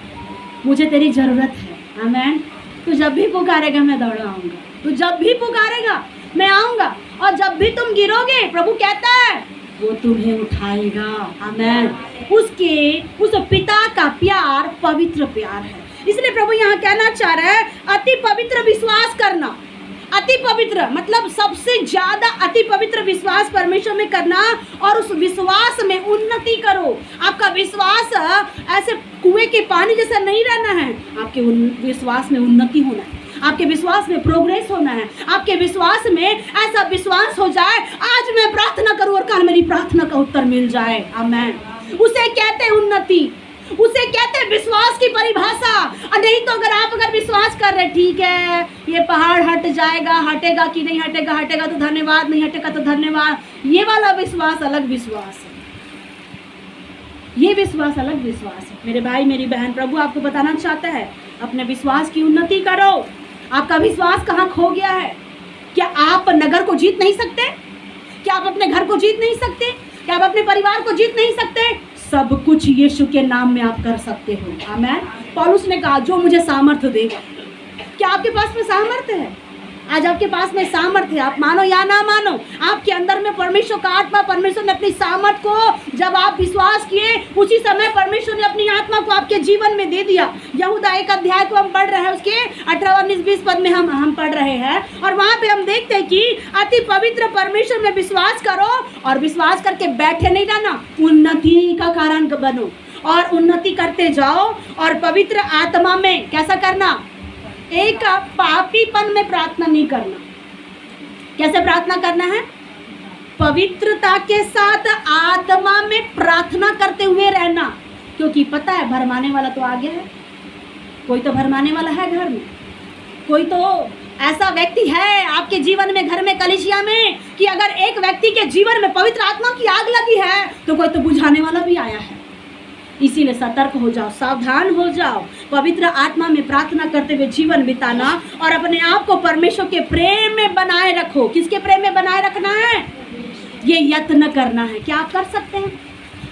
मुझे तेरी ज़रूरत है। आमेन। तू जब भी पुकारेगा मैं दौड़ आऊँगा, तू जब भी पुकारेगा मैं आऊँगा, और जब भी तुम गिरोगे प्रभु कहता है वो तुम्हें उठाएगा। आमेन। उस पिता का प्यार पवित्र प्यार है। इसलिए प्रभु यहाँ कहना चाह रहा है अति पवित्र विश्वास करना। अति पवित्र मतलब सबसे ज़्यादा अति पवित्र विश्वास परमेश्वर में करना, और उस विश्वास में उन्नति करो। आपका विश्वास ऐसे कुएं के पानी जैसा नहीं रहना है, आपके विश्वास में उन्नति होना है, आपके विश्वास में प्रोग्रेस होना है, आपके विश्वास में ऐसा विश्वास हो जाए आज मैं प्रार्थना करूं और कल मेरी प्रार्थना का उत्तर मिल जाए। आमेन। उसे कहते हैं उन्नति, उसे कहते हैं विश्वास की परिभाषा। और नहीं तो अगर विश्वास कर रहे ठीक है ये पहाड़ हट जाएगा, हटेगा कि नहीं हटेगा, हटेगा तो धन्यवाद, नहीं हटेगा तो धन्यवाद, ये वाला विश्वास अलग विश्वास है, ये विश्वास अलग विश्वास है। मेरे भाई मेरी बहन, प्रभु आपको बताना चाहता है अपने विश्वास की उन्नति करो। आपका विश्वास कहाँ खो गया है? क्या आप नगर को जीत नहीं सकते? क्या आप अपने घर को जीत नहीं सकते? क्या आप अपने परिवार को जीत नहीं सकते? सब कुछ यीशु के नाम में आप कर सकते हो। आमेन। पौलुस ने कहा जो मुझे सामर्थ्य देगा। क्या आपके पास में सामर्थ्य है? आज आपके पास में सामर्थ्य है, आप मानो या ना मानो, आपके अंदर में परमेश्वर का आत्मा, परमेश्वर ने अपनी सामर्थ को जब आप विश्वास किए उसी समय परमेश्वर ने अपनी आत्मा को आपके जीवन में दे दिया। यहूदा 1 अध्याय को हम पढ़ रहे हैं, उसके 18, 19, 20 पद में हम पढ़ रहे हैं, और वहाँ पे हम देखते हैं कि अति पवित्र परमेश्वर में विश्वास करो, और विश्वास करके बैठे नहीं रहना, उन्नति का कारण बनो और उन्नति करते जाओ। और पवित्र आत्मा में कैसा करना? एक पापीपन में प्रार्थना नहीं करना। कैसे प्रार्थना करना है? पवित्रता के साथ आत्मा में प्रार्थना करते हुए रहना, क्योंकि पता है भरमाने वाला तो आगे है, कोई तो भरमाने वाला है घर में, कोई तो ऐसा व्यक्ति है आपके जीवन में, घर में, कलीसिया में, कि अगर एक व्यक्ति के जीवन में पवित्र आत्मा की आग लगी है तो कोई तो बुझाने वाला भी आया है। इसीलिए सतर्क हो जाओ, सावधान हो जाओ, पवित्र आत्मा में प्रार्थना करते हुए जीवन बिताना, और अपने आप को परमेश्वर के प्रेम में बनाए रखो। किसके प्रेम में बनाए रखना है? ये यत्न करना है। क्या आप कर सकते हैं?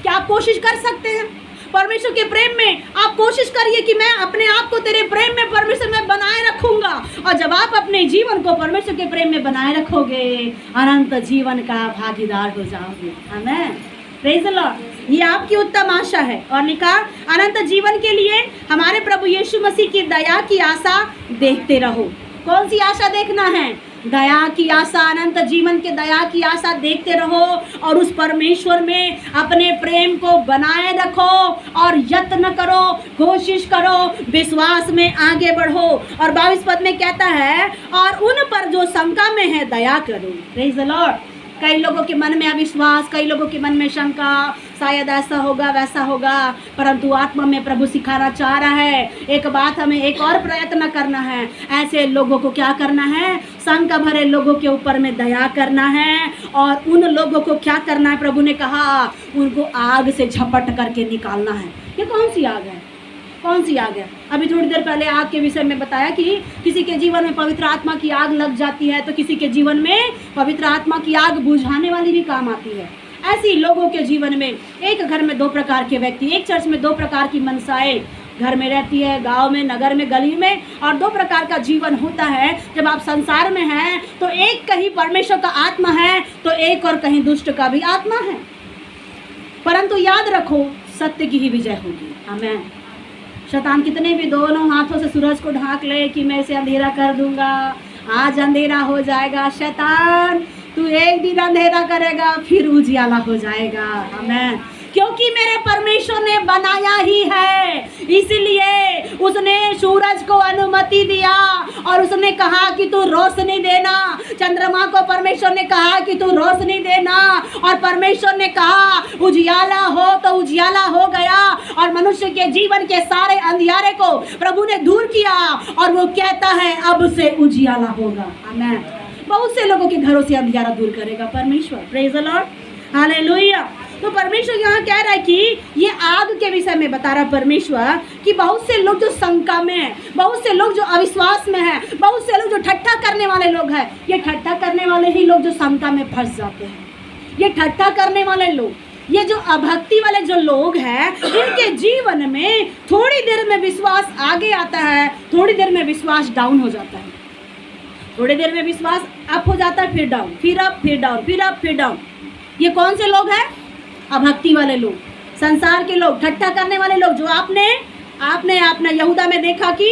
क्या आप कोशिश कर सकते हैं? परमेश्वर के प्रेम में आप कोशिश करिए कि मैं अपने आप को तेरे प्रेम में परमेश्वर में बनाए रखूंगा। और जब आप अपने जीवन को परमेश्वर के प्रेम में बनाए रखोगे, अनंत जीवन का भागीदार हो जाओगे। आमेन। Praise the Lord. ये आपकी उत्तम आशा है। और निका अनंत जीवन के लिए हमारे प्रभु यीशु मसीह की दया की आशा देखते रहो। कौन सी आशा देखना है? दया की आशा, अनंत जीवन के दया की आशा देखते रहो, और उस परमेश्वर में अपने प्रेम को बनाए रखो, और यत्न करो, कोशिश करो, विश्वास में आगे बढ़ो। और 22 पद में कहता है और उन पर जो शंका में है दया करो। Praise the Lord. कई लोगों के मन में अविश्वास, कई लोगों के मन में शंका, शायद ऐसा होगा वैसा होगा, परंतु आत्मा में प्रभु सिखाना चाह रहा है एक बात, हमें एक और प्रयत्न करना है। ऐसे लोगों को क्या करना है? शंका भरे लोगों के ऊपर में दया करना है, और उन लोगों को क्या करना है? प्रभु ने कहा उनको आग से झपट करके निकालना है। ये कौन सी आग है? कौन सी आग है? अभी थोड़ी देर पहले आग के विषय में बताया कि किसी के जीवन में पवित्र आत्मा की आग लग जाती है, तो किसी के जीवन में पवित्र आत्मा की आग बुझाने वाली भी काम आती है। ऐसी लोगों के जीवन में, एक घर में 2 प्रकार के व्यक्ति, एक चर्च में 2 प्रकार की मनसाएं घर में रहती है, गांव में, नगर में, गली में, और 2 प्रकार का जीवन होता है। जब आप संसार में हैं तो एक कहीं परमेश्वर का आत्मा है, तो एक और कहीं दुष्ट का भी आत्मा है। परंतु याद रखो सत्य की ही विजय होगी। आमेन। शैतान कितने भी दोनों हाथों से सूरज को ढांक ले कि मैं इसे अंधेरा कर दूंगा, आज अंधेरा हो जाएगा, शैतान तू एक दिन अंधेरा करेगा फिर उजियाला हो जाएगा। आमेन। क्योंकि मेरे परमेश्वर ने बनाया ही है, इसलिए उसने सूरज को अनुमति दिया, और उसने कहा कि तू रोशनी देना। चंद्रमा को परमेश्वर ने कहा कि तू रोशनी देना, और परमेश्वर ने कहा उजियाला हो तो उजियाला हो गया, और मनुष्य के जीवन के सारे अंधियारे को प्रभु ने दूर किया, और वो कहता है अब से उजियाला होगा। आमेन। बहुत से लोगों के घरों से अंधियारा दूर करेगा परमेश्वर। Praise the Lord. हालेलुया। तो परमेश्वर यहाँ कह रहा है कि ये आग के विषय में बता रहा परमेश्वर कि बहुत से लोग जो शंका में है, बहुत से लोग जो अविश्वास में है, बहुत से लोग जो ठट्ठा करने वाले लोग हैं, ये ठट्ठा करने वाले ही लोग जो शंका में फंस जाते हैं। ये ठट्ठा करने वाले लोग, ये जो अभक्ति वाले जो लोग हैं, इनके जीवन में थोड़ी देर में विश्वास आगे आता है, थोड़ी देर में विश्वास डाउन हो जाता है। थोड़ी देर में विश्वास अप हो जाता है, फिर डाउन, फिर अप, फिर डाउन, फिर अप, फिर डाउन। ये कौन से लोग हैं? अभक्ति वाले लोग, संसार के लोग, ठट्ठा करने वाले लोग, जो आपने यहूदा में देखा कि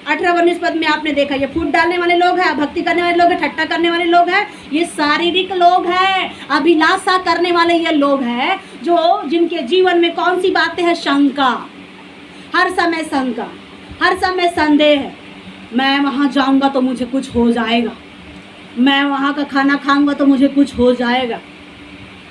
18-19 पद में आपने देखा, ये फूट डालने वाले लोग हैं, भक्ति करने वाले लोग हैं, ठट्ठा करने वाले लोग हैं, ये शारीरिक लोग हैं, अभिलाषा करने वाले ये लोग हैं, जो जिनके जीवन में कौन सी बातें हैं? शंका, हर समय शंका, हर समय संदेह है। मैं वहाँ जाऊँगा तो मुझे कुछ हो जाएगा, मैं वहाँ का खाना खाऊँगा तो मुझे कुछ हो जाएगा।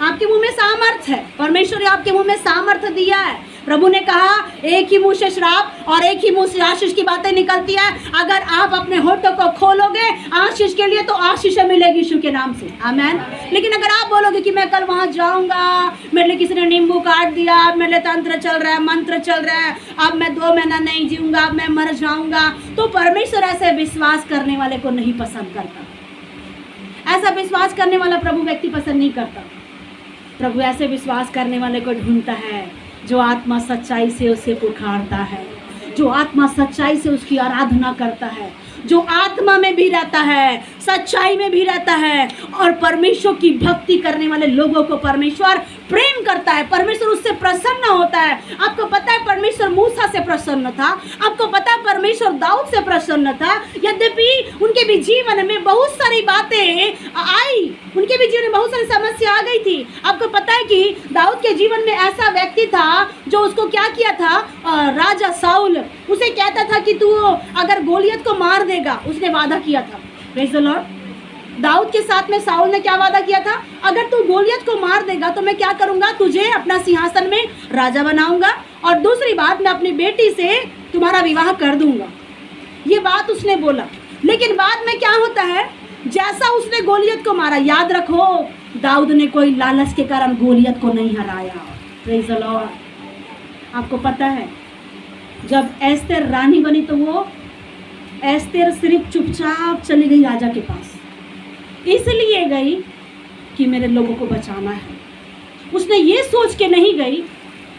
आपके मुंह में सामर्थ है, परमेश्वर ने आपके मुंह में सामर्थ दिया है। प्रभु ने कहा एक ही मुंह से श्राप और एक ही मुंह से आशीष की बातें निकलती है। अगर आप अपने होठों को खोलोगे आशीष के लिए तो आशीष मिलेगी यीशु के नाम से, आमीन। लेकिन अगर आप बोलोगे कि मैं कल वहाँ जाऊँगा, मेरे लिए किसी ने नींबू काट दिया, मेरे लिए तंत्र चल रहा है, मंत्र चल रहा है, अब मैं 2 महीना नहीं जीऊँगा, अब मैं मर जाऊँगा, तो परमेश्वर ऐसे विश्वास करने वाले को नहीं पसंद करता। ऐसा विश्वास करने वाला प्रभु व्यक्ति पसंद नहीं करता। प्रभु ऐसे विश्वास करने वाले को ढूंढता है जो आत्मा सच्चाई से उसे पुकारता है, जो आत्मा सच्चाई से उसकी आराधना करता है, जो आत्मा में भी रहता है, सच्चाई में भी रहता है, और परमेश्वर की भक्ति करने वाले लोगों को परमेश्वर प्रेम करता है, परमेश्वर उससे प्रसन्न होता है। आपको पता है परमेश्वर मूसा से प्रसन्न था, आपको पता है परमेश्वर दाऊद से प्रसन्न था, यद्यपि उनके भी जीवन में बहुत सारी बातें आई, उनके भी जीवन में बहुत सारी समस्या आ गई थी। आपको पता है कि दाऊद के जीवन में ऐसा व्यक्ति था जो उसको क्या किया था, राजा साउल उसे कहता था कि तू अगर गोलियत को मार देगा, उसने वादा किया था। Praise the Lord. दाऊद के साथ में साउल ने क्या वादा किया था, अगर तू गोलियत को मार देगा तो मैं क्या करूंगा, तुझे अपना सिंहासन में राजा बनाऊंगा, और दूसरी बात मैं अपनी बेटी से तुम्हारा विवाह कर दूंगा। ये बात उसने बोला। लेकिन बाद में क्या होता है, जैसा उसने गोलियत को मारा, याद रखो दाऊद ने कोई लालच के कारण गोलियत को नहीं हराया। Praise the Lord. आपको पता है जब एस्तेर रानी बनी तो वो एस्तेर सिर्फ चुपचाप चली गई राजा के पास, इसलिए गई कि मेरे लोगों को बचाना है। उसने ये सोच के नहीं गई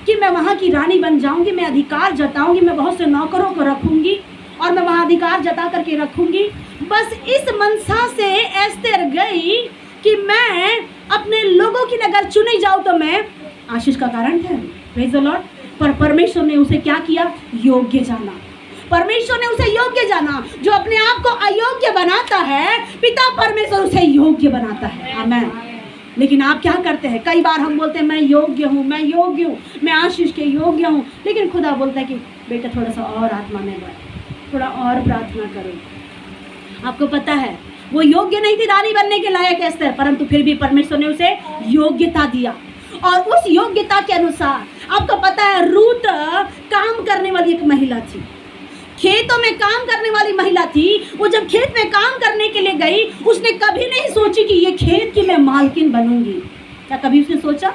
कि मैं वहाँ की रानी बन जाऊंगी, मैं अधिकार जताऊंगी, मैं बहुत से नौकरों को रखूंगी और मैं वहाँ अधिकार जता करके रखूंगी। बस इस मनसा से एस्तेर गई कि मैं अपने लोगों की नगर चुनी जाऊँ तो मैं आशीष का कारण ठहरूं। Praise the Lord. पर परमेश्वर ने उसे क्या किया, योग्य जाना। परमेश्वर ने उसे योग्य जाना। जो अपने आप को अयोग्य बनाता है, पिता परमेश्वर उसे योग्य बनाता है। आमीन। लेकिन आप क्या करते हैं, कई बार हम बोलते हैं मैं योग्य हूँ, मैं योग्य हूँ, मैं आशीष के योग्य हूँ, लेकिन खुदा बोलता है कि बेटा थोड़ा सा और आत्मा में बढ़, थोड़ा और प्रार्थना करो। आपको पता है वो योग्य नहीं थी रानी बनने के लायक एस्तेर, परंतु फिर भी परमेश्वर ने उसे योग्यता दिया, और उस योग्यता के अनुसार आपको पता है रूत काम करने वाली एक महिला थी, खेतों में काम करने वाली महिला थी। वो जब खेत में काम करने के लिए गई, उसने कभी नहीं सोची कि ये खेत की मैं मालकिन बनूंगी। क्या कभी उसने सोचा?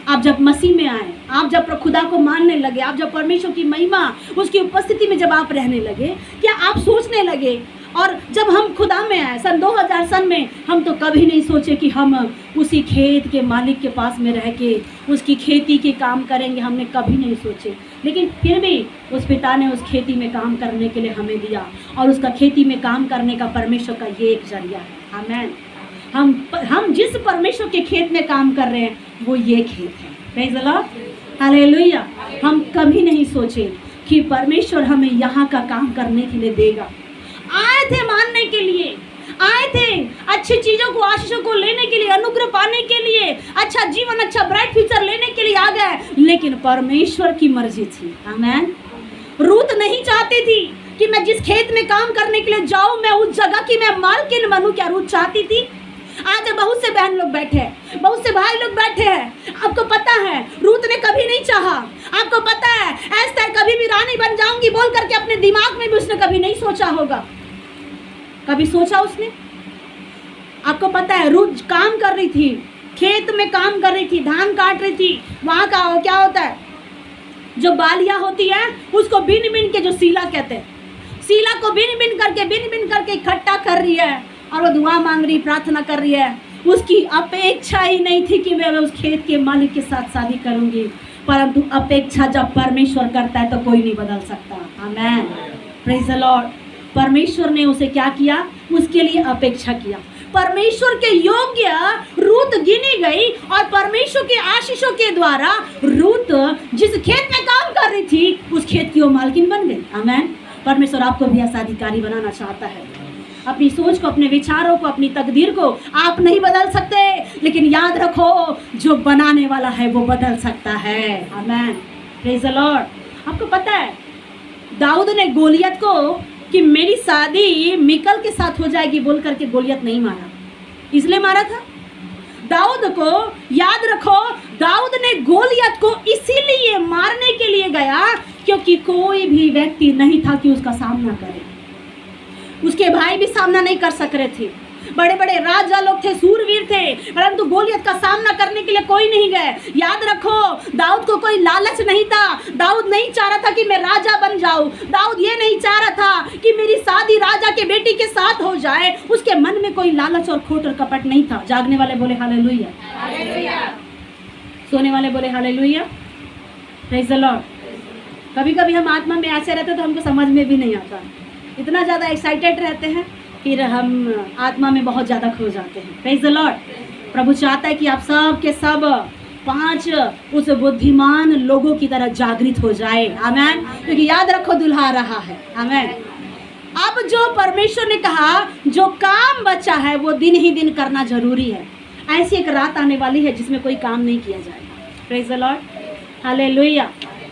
आप जब मसीह में आए, आप जब खुदा को मानने लगे, आप जब परमेश्वर की महिमा उसकी उपस्थिति में जब आप रहने लगे, क्या आप सोचने लगे? और जब हम खुदा में आए सन 2000 सन में, हम तो कभी नहीं सोचे कि हम उसी खेत के मालिक के पास में रह के उसकी खेती के काम करेंगे, हमने कभी नहीं सोचे। लेकिन फिर भी उस पिता ने उस खेती में काम करने के लिए हमें दिया, और उसका खेती में काम करने का परमेश्वर का ये एक जरिया है। आमीन। हम जिस परमेश्वर के खेत में काम कर रहे हैं वो ये खेत है। Praise the Lord. हालेलुया। हम कभी नहीं सोचे कि परमेश्वर हमें यहाँ का काम करने के लिए देगा। आए थे मानने के लिए, आए थे अच्छी चीज़ों को, आशीषों को लेने के लिए, अनुग्रह पाने के लिए, अच्छा जीवन, अच्छा ब्राइट फ्यूचर लेने के लिए आ गए, लेकिन परमेश्वर की मर्जी थी। आमीन। रूत नहीं चाहती थी कि मैं जिस खेत में काम करने के लिए जाऊं मैं उस जगह की मैं मालकिन बनूं। क्या रूत चाहती थी? आज बहुत से बहन लोग बैठे हैं, बहुत से भाई लोग बैठे हैं। आपको पता है रूत ने कभी नहीं चाहा। आपको पता है एस्तेर कभी भी रानी बन जाऊंगी बोल करके अपने दिमाग में भी उसने कभी नहीं सोचा होगा। कभी सोचा उसने? आपको पता है रूत काम कर रही थी खेत में काम कर रही थी, धान काट रही थी। वहाँ का क्या होता है, जो बालियाँ होती है उसको बिन बिन के, जो सीला कहते हैं, सीला को बिन बिन करके इकट्ठा कर रही है और वो दुआ मांग रही, प्रार्थना कर रही है। उसकी अपेक्षा ही नहीं थी कि मैं उस खेत के मालिक के साथ शादी करूंगी, परंतु अपेक्षा जब परमेश्वर करता है तो कोई नहीं बदल सकता। आमेन, प्रेज द लॉर्ड। परमेश्वर ने उसे क्या किया, उसके लिए अपेक्षा किया। परमेश्वर के योग्य रूत गिनी गई और परमेश्वर के आशीषों के द्वारा रूत जिस खेत में काम कर रही थी उस खेत की वो मालकिन बन गई। आमेन। परमेश्वर आपको भी ऐसा अधिकारी बनाना चाहता है। अपनी सोच को, अपने विचारों को, अपनी तकदीर को आप नहीं बदल सकते, लेकिन याद रखो जो बनाने वाला है वो बदल सकता है। आमेन, प्रेज द लॉर्ड। आपको पता है दाऊद ने गोलियत को कि मेरी शादी मिकल के साथ हो जाएगी बोल करके गोलियत नहीं मारा, इसलिए मारा था दाऊद को। याद रखो, दाऊद ने गोलियत को इसीलिए मारने के लिए गया क्योंकि कोई भी व्यक्ति नहीं था कि उसका सामना करे। उसके भाई भी सामना नहीं कर सक रहे थे, बड़े बड़े राजा लोग थे, सूरवीर थे, परंतु गोलियत का सामना करने के लिए कोई नहीं गए। याद रखो, दाऊद को कोई लालच नहीं था। दाऊद नहीं चाह रहा था कि मैं राजा बन जाऊं। दाऊद ये नहीं चाह रहा था कि मेरी शादी राजा के बेटी के साथ हो जाए। उसके मन में कोई लालच और खोट और कपट नहीं था। जागने वाले बोले हालेलुया, सोने वाले बोले हालेलुया, प्रेज द लॉर्ड। कभी कभी हम आत्मा में ऐसे रहते तो हमको समझ में भी नहीं आता, इतना ज़्यादा एक्साइटेड रहते हैं, फिर हम आत्मा में बहुत ज़्यादा खो जाते हैं। Praise the Lord. प्रभु चाहता है कि आप सब के सब 5 उस बुद्धिमान लोगों की तरह जागृत हो जाए। आमेन। क्योंकि याद रखो दुल्हा आ रहा है। आमेन। अब जो परमेश्वर ने कहा जो काम बचा है वो दिन ही दिन करना जरूरी है। ऐसी एक रात आने वाली है जिसमें कोई काम नहीं किया जाएगा। Praise the Lord, hallelujah.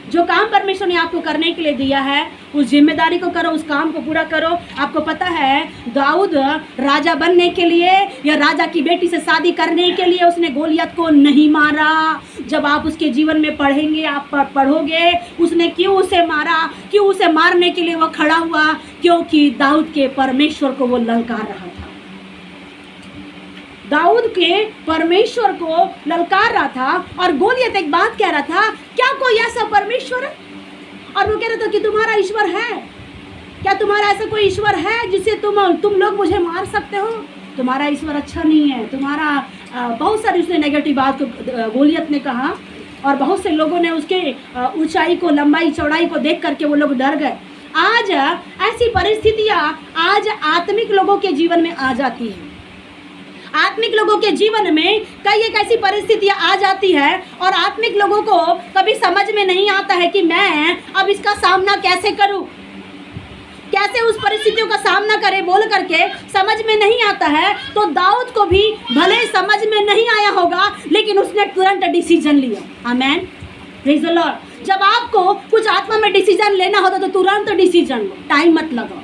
जो काम परमेश्वर ने आपको करने के लिए दिया है उस जिम्मेदारी को करो, उस काम को पूरा करो। आपको पता है दाऊद राजा बनने के लिए या राजा की बेटी से शादी करने के लिए उसने गोलियत को नहीं मारा। जब आप उसके जीवन में पढ़ेंगे, आप पढ़ोगे उसने क्यों उसे मारा, क्यों उसे मारने के लिए वो खड़ा हुआ, क्योंकि दाऊद के परमेश्वर को वो ललकार रहा था। दाऊद के परमेश्वर को ललकार रहा था और गोलियत एक बात कह रहा था, क्या कोई ऐसा परमेश्वर है? और वो कह रहा था कि तुम्हारा ईश्वर है क्या? तुम्हारा ऐसा कोई ईश्वर है जिसे तुम लोग मुझे मार सकते हो? तुम्हारा ईश्वर अच्छा नहीं है, तुम्हारा बहुत सारी उसने नेगेटिव बात को गोलियत ने कहा और बहुत से लोगों ने उसके ऊंचाई को, लंबाई चौड़ाई को देख करके वो लोग डर गए। आज ऐसी परिस्थितियाँ आज आत्मिक लोगों के जीवन में आ जाती हैं। आत्मिक लोगों के जीवन में कई एक ऐसी परिस्थितियां आ जाती है और आत्मिक लोगों को कभी समझ में नहीं आता है कि मैं अब इसका सामना कैसे करूं, कैसे उस परिस्थितियों का सामना करें बोल करके समझ में नहीं आता है। तो दाऊद को भी भले समझ में नहीं आया होगा लेकिन उसने तुरंत डिसीजन लिया। आमेन, प्रेज द लॉर्ड। जब आपको कुछ आत्मा में डिसीजन लेना होता तो तुरंत डिसीजन लो, टाइम मत लगाओ।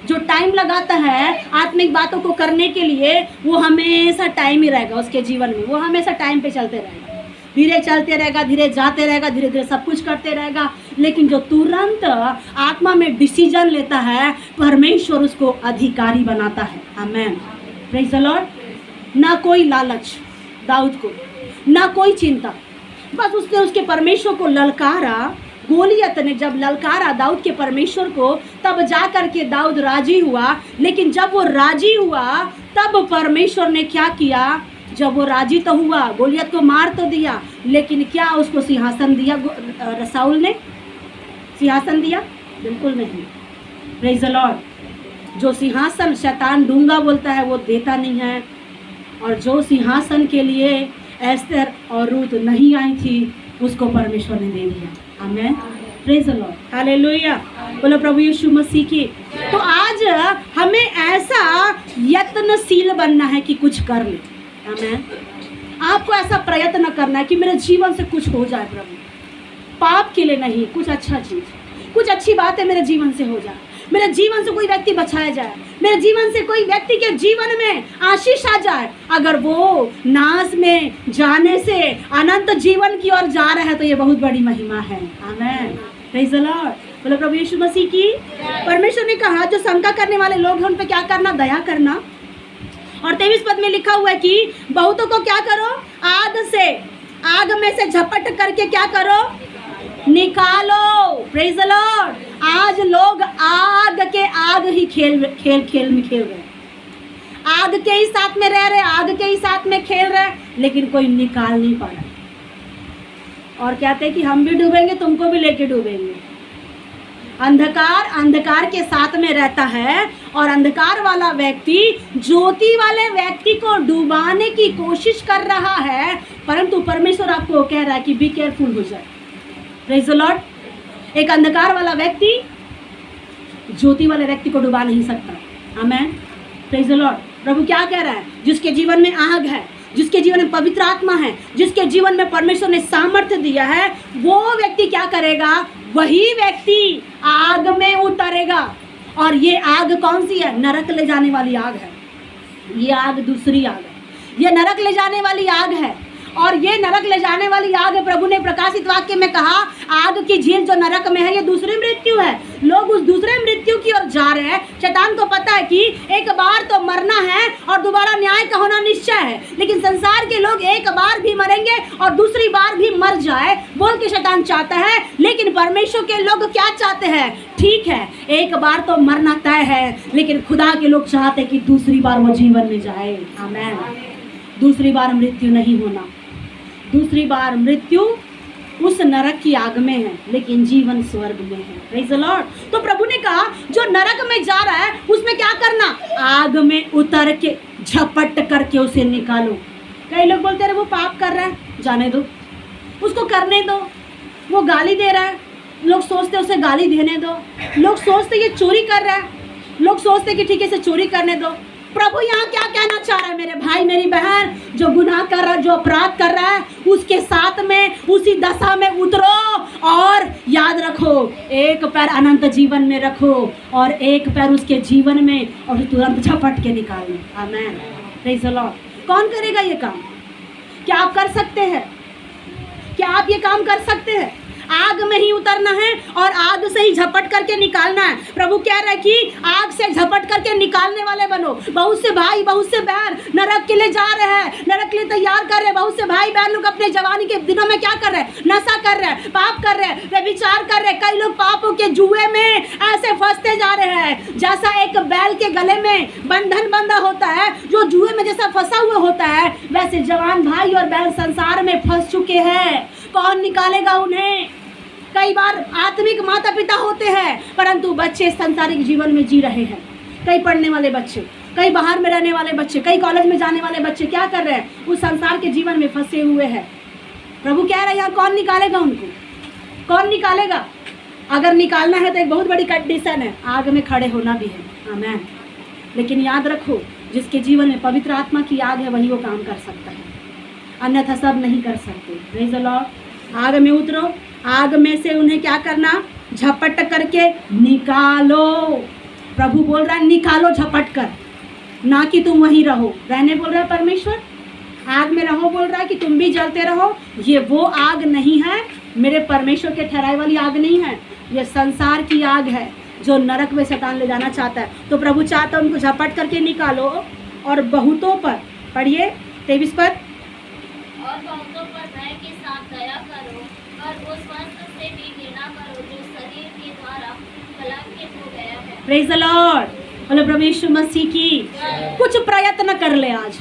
जो टाइम लगाता है आत्मिक बातों को करने के लिए वो हमेशा टाइम ही रहेगा उसके जीवन में, वो हमेशा टाइम पे चलते रहेगा, धीरे चलते रहेगा, धीरे जाते रहेगा, धीरे धीरे सब कुछ करते रहेगा। लेकिन जो तुरंत आत्मा में डिसीजन लेता है परमेश्वर उसको अधिकारी बनाता है। आमेन, प्रेज द लॉर्ड। ना कोई लालच दाऊद को, ना कोई चिंता, बस उसने उसके परमेश्वर को ललकारा। गोलियत ने जब ललकारा दाऊद के परमेश्वर को तब जा कर के दाऊद राजी हुआ। लेकिन जब वो राजी हुआ तब परमेश्वर ने क्या किया, जब वो राजी तो हुआ, गोलियत को मार तो दिया, लेकिन क्या उसको सिंहासन दिया? साउल ने सिंहासन दिया? बिल्कुल नहीं। Praise the Lord. जो सिंहासन शैतान दूंगा बोलता है वो देता नहीं है, और जो सिंहासन के लिए एस्तर और रूत नहीं आई थी उसको परमेश्वर ने दे दिया। आमेन, प्रेज द लॉर्ड, हालेलुया। बोलो प्रभु यीशु मसीह की। तो आज हमें ऐसा यत्नशील बनना है कि कुछ कर ले। आमेन। आपको ऐसा प्रयत्न करना है कि मेरे जीवन से कुछ हो जाए प्रभु, पाप के लिए नहीं, कुछ अच्छा चीज़, कुछ अच्छी बातें मेरे जीवन से हो जाए, मेरे जीवन से कोई व्यक्ति बचाया जाए, मेरे जीवन से कोई व्यक्ति के जीवन में आशीष आ जाए। अगर वो नाश में जाने से अनंत जीवन की ओर जा रहा है तो ये बहुत बड़ी महिमा है। आमेन, प्रेज द लॉर्ड। बोलो प्रभु यीशु मसीह की। परमेश्वर ने कहा जो शंका करने वाले लोग हैं उन पे क्या करना? दया करना। और 23 पद में लिखा हुआ है कि बहुतों को क्या करो, आग में से झपट करके क्या करो, निकालो। Praise the Lord. आज लोग आग ही खेल में खेल रहे, आग के ही साथ में रह रहे, आग के ही साथ में खेल रहे, लेकिन कोई निकाल नहीं पा रहा। और कहते हैं कि हम भी डूबेंगे, तुमको भी लेके डूबेंगे। अंधकार के साथ में रहता है और अंधकार वाला व्यक्ति ज्योति वाले व्यक्ति को डुबाने की कोशिश कर रहा है, परंतु परमेश्वर आपको कह रहा है कि बी केयरफुल हो जाए। Praise the Lord. एक अंधकार वाला व्यक्ति ज्योति वाले व्यक्ति को डुबा नहीं सकता। आमेन। Praise the Lord. प्रभु क्या कह रहा है, जिसके जीवन में आग है, जिसके जीवन में पवित्र आत्मा है, जिसके जीवन में परमेश्वर ने सामर्थ्य दिया है, वो व्यक्ति क्या करेगा, वही व्यक्ति आग में उतरेगा। और ये आग कौन सी है, नरक ले जाने वाली आग है। ये आग दूसरी आग है, ये नरक ले जाने वाली आग है। और ये नरक ले जाने वाली आग है, प्रभु ने प्रकाशित वाक्य में कहा, आग की झील जो नरक में है ये दूसरी मृत्यु है। लोग उस दूसरे मृत्यु की ओर जा रहे हैं। शैतान को पता है कि एक बार तो मरना है और दोबारा न्याय का होना निश्चय है, लेकिन संसार के लोग एक बार भी मरेंगे और दूसरी बार भी मर जाए बोल के शैतान चाहता है। लेकिन परमेश्वर के लोग क्या चाहते हैं, ठीक है एक बार तो मरना तय है, लेकिन खुदा के लोग चाहते हैं कि दूसरी बार वो जीवन में जाए। आमेन। दूसरी बार मृत्यु नहीं होना, दूसरी बार मृत्यु उस नरक की आग में है, लेकिन जीवन स्वर्ग में है। Praise the Lord. तो प्रभु ने कहा जो नरक में जा रहा है उसमें क्या करना, आग में उतर के झपट करके उसे निकालो। कई लोग बोलते हैं वो पाप कर रहा है, जाने दो, उसको करने दो, वो गाली दे रहा है, लोग सोचते उसे गाली देने दो, लोग सोचते ये चोरी कर रहा है, लोग सोचते कि ठीक है इसे चोरी करने दो। प्रभु यहाँ क्या कहना चाह रहा है, मेरे भाई मेरी बहन, जो गुनाह कर रहा है, जो अपराध कर रहा है, उसके साथ में उसी दशा में उतरो और याद रखो, एक पैर अनंत जीवन में रखो और एक पैर उसके जीवन में, और तुरंत झपट के निकालो। आमेन। Praise the Lord. कौन करेगा ये काम? क्या आप कर सकते हैं? क्या आप ये काम कर सकते हैं? आग में ही उतरना है और आग से ही झपट करके निकालना है। प्रभु कह रहा है कि आग से झपट करके निकालने वाले बनो। बहुत से भाई, बहुत से बहन नरक के लिए जा रहे हैं, नरक के लिए तैयार कर रहे हैं। बहुत से भाई बहन लोग अपने जवानी के दिनों में क्या कर रहे हैं, नशा कर रहे हैं, पाप कर रहे हैं, व्यभिचार कर रहे हैं। कई लोग पापों के जुए में ऐसे फंसते जा रहे हैं, जैसा एक बैल के गले में बंधन बंधा होता है, जो जुए में जैसा फंसा हुआ होता है, वैसे जवान भाई और बहन संसार में फंस चुके हैं। कौन निकालेगा उन्हें? कई बार आत्मिक माता पिता होते हैं, परंतु बच्चे संसारिक जीवन में जी रहे हैं। कई पढ़ने वाले बच्चे, कई बाहर में रहने वाले बच्चे, कई कॉलेज में जाने वाले बच्चे क्या कर रहे हैं, उस संसार के जीवन में फंसे हुए हैं। प्रभु कह रहे हैं यहाँ कौन निकालेगा उनको? कौन निकालेगा? अगर निकालना है तो एक बहुत बड़ी कंडीशन है, आग में खड़े होना भी है। आमेन। लेकिन याद रखो, जिसके जीवन में पवित्र आत्मा की आग है वही वो काम कर सकता है, अन्यथा सब नहीं कर सकते। Praise the Lord. आग में उतरो, आग में से उन्हें क्या करना, झपट करके निकालो। प्रभु बोल रहा है निकालो झपट कर, ना कि तुम वहीं रहो। रहने बोल रहा है परमेश्वर, आग में रहो बोल रहा है कि तुम भी जलते रहो। ये वो आग नहीं है, मेरे परमेश्वर के ठहराए वाली आग नहीं है, ये संसार की आग है जो नरक में शैतान ले जाना चाहता है। तो प्रभु चाहता है उनको झपट करके निकालो और बहुतों पर, पढ़िए 23 पद, और बहुतों पर दया के साथ दया करो और उस वस्त्र से भी घृणा करो जो शरीर के द्वारा कलंकित हो गया है। Praise the Lord. बोलो प्रभु यीशु मसीह की। कुछ प्रयत्न कर ले, आज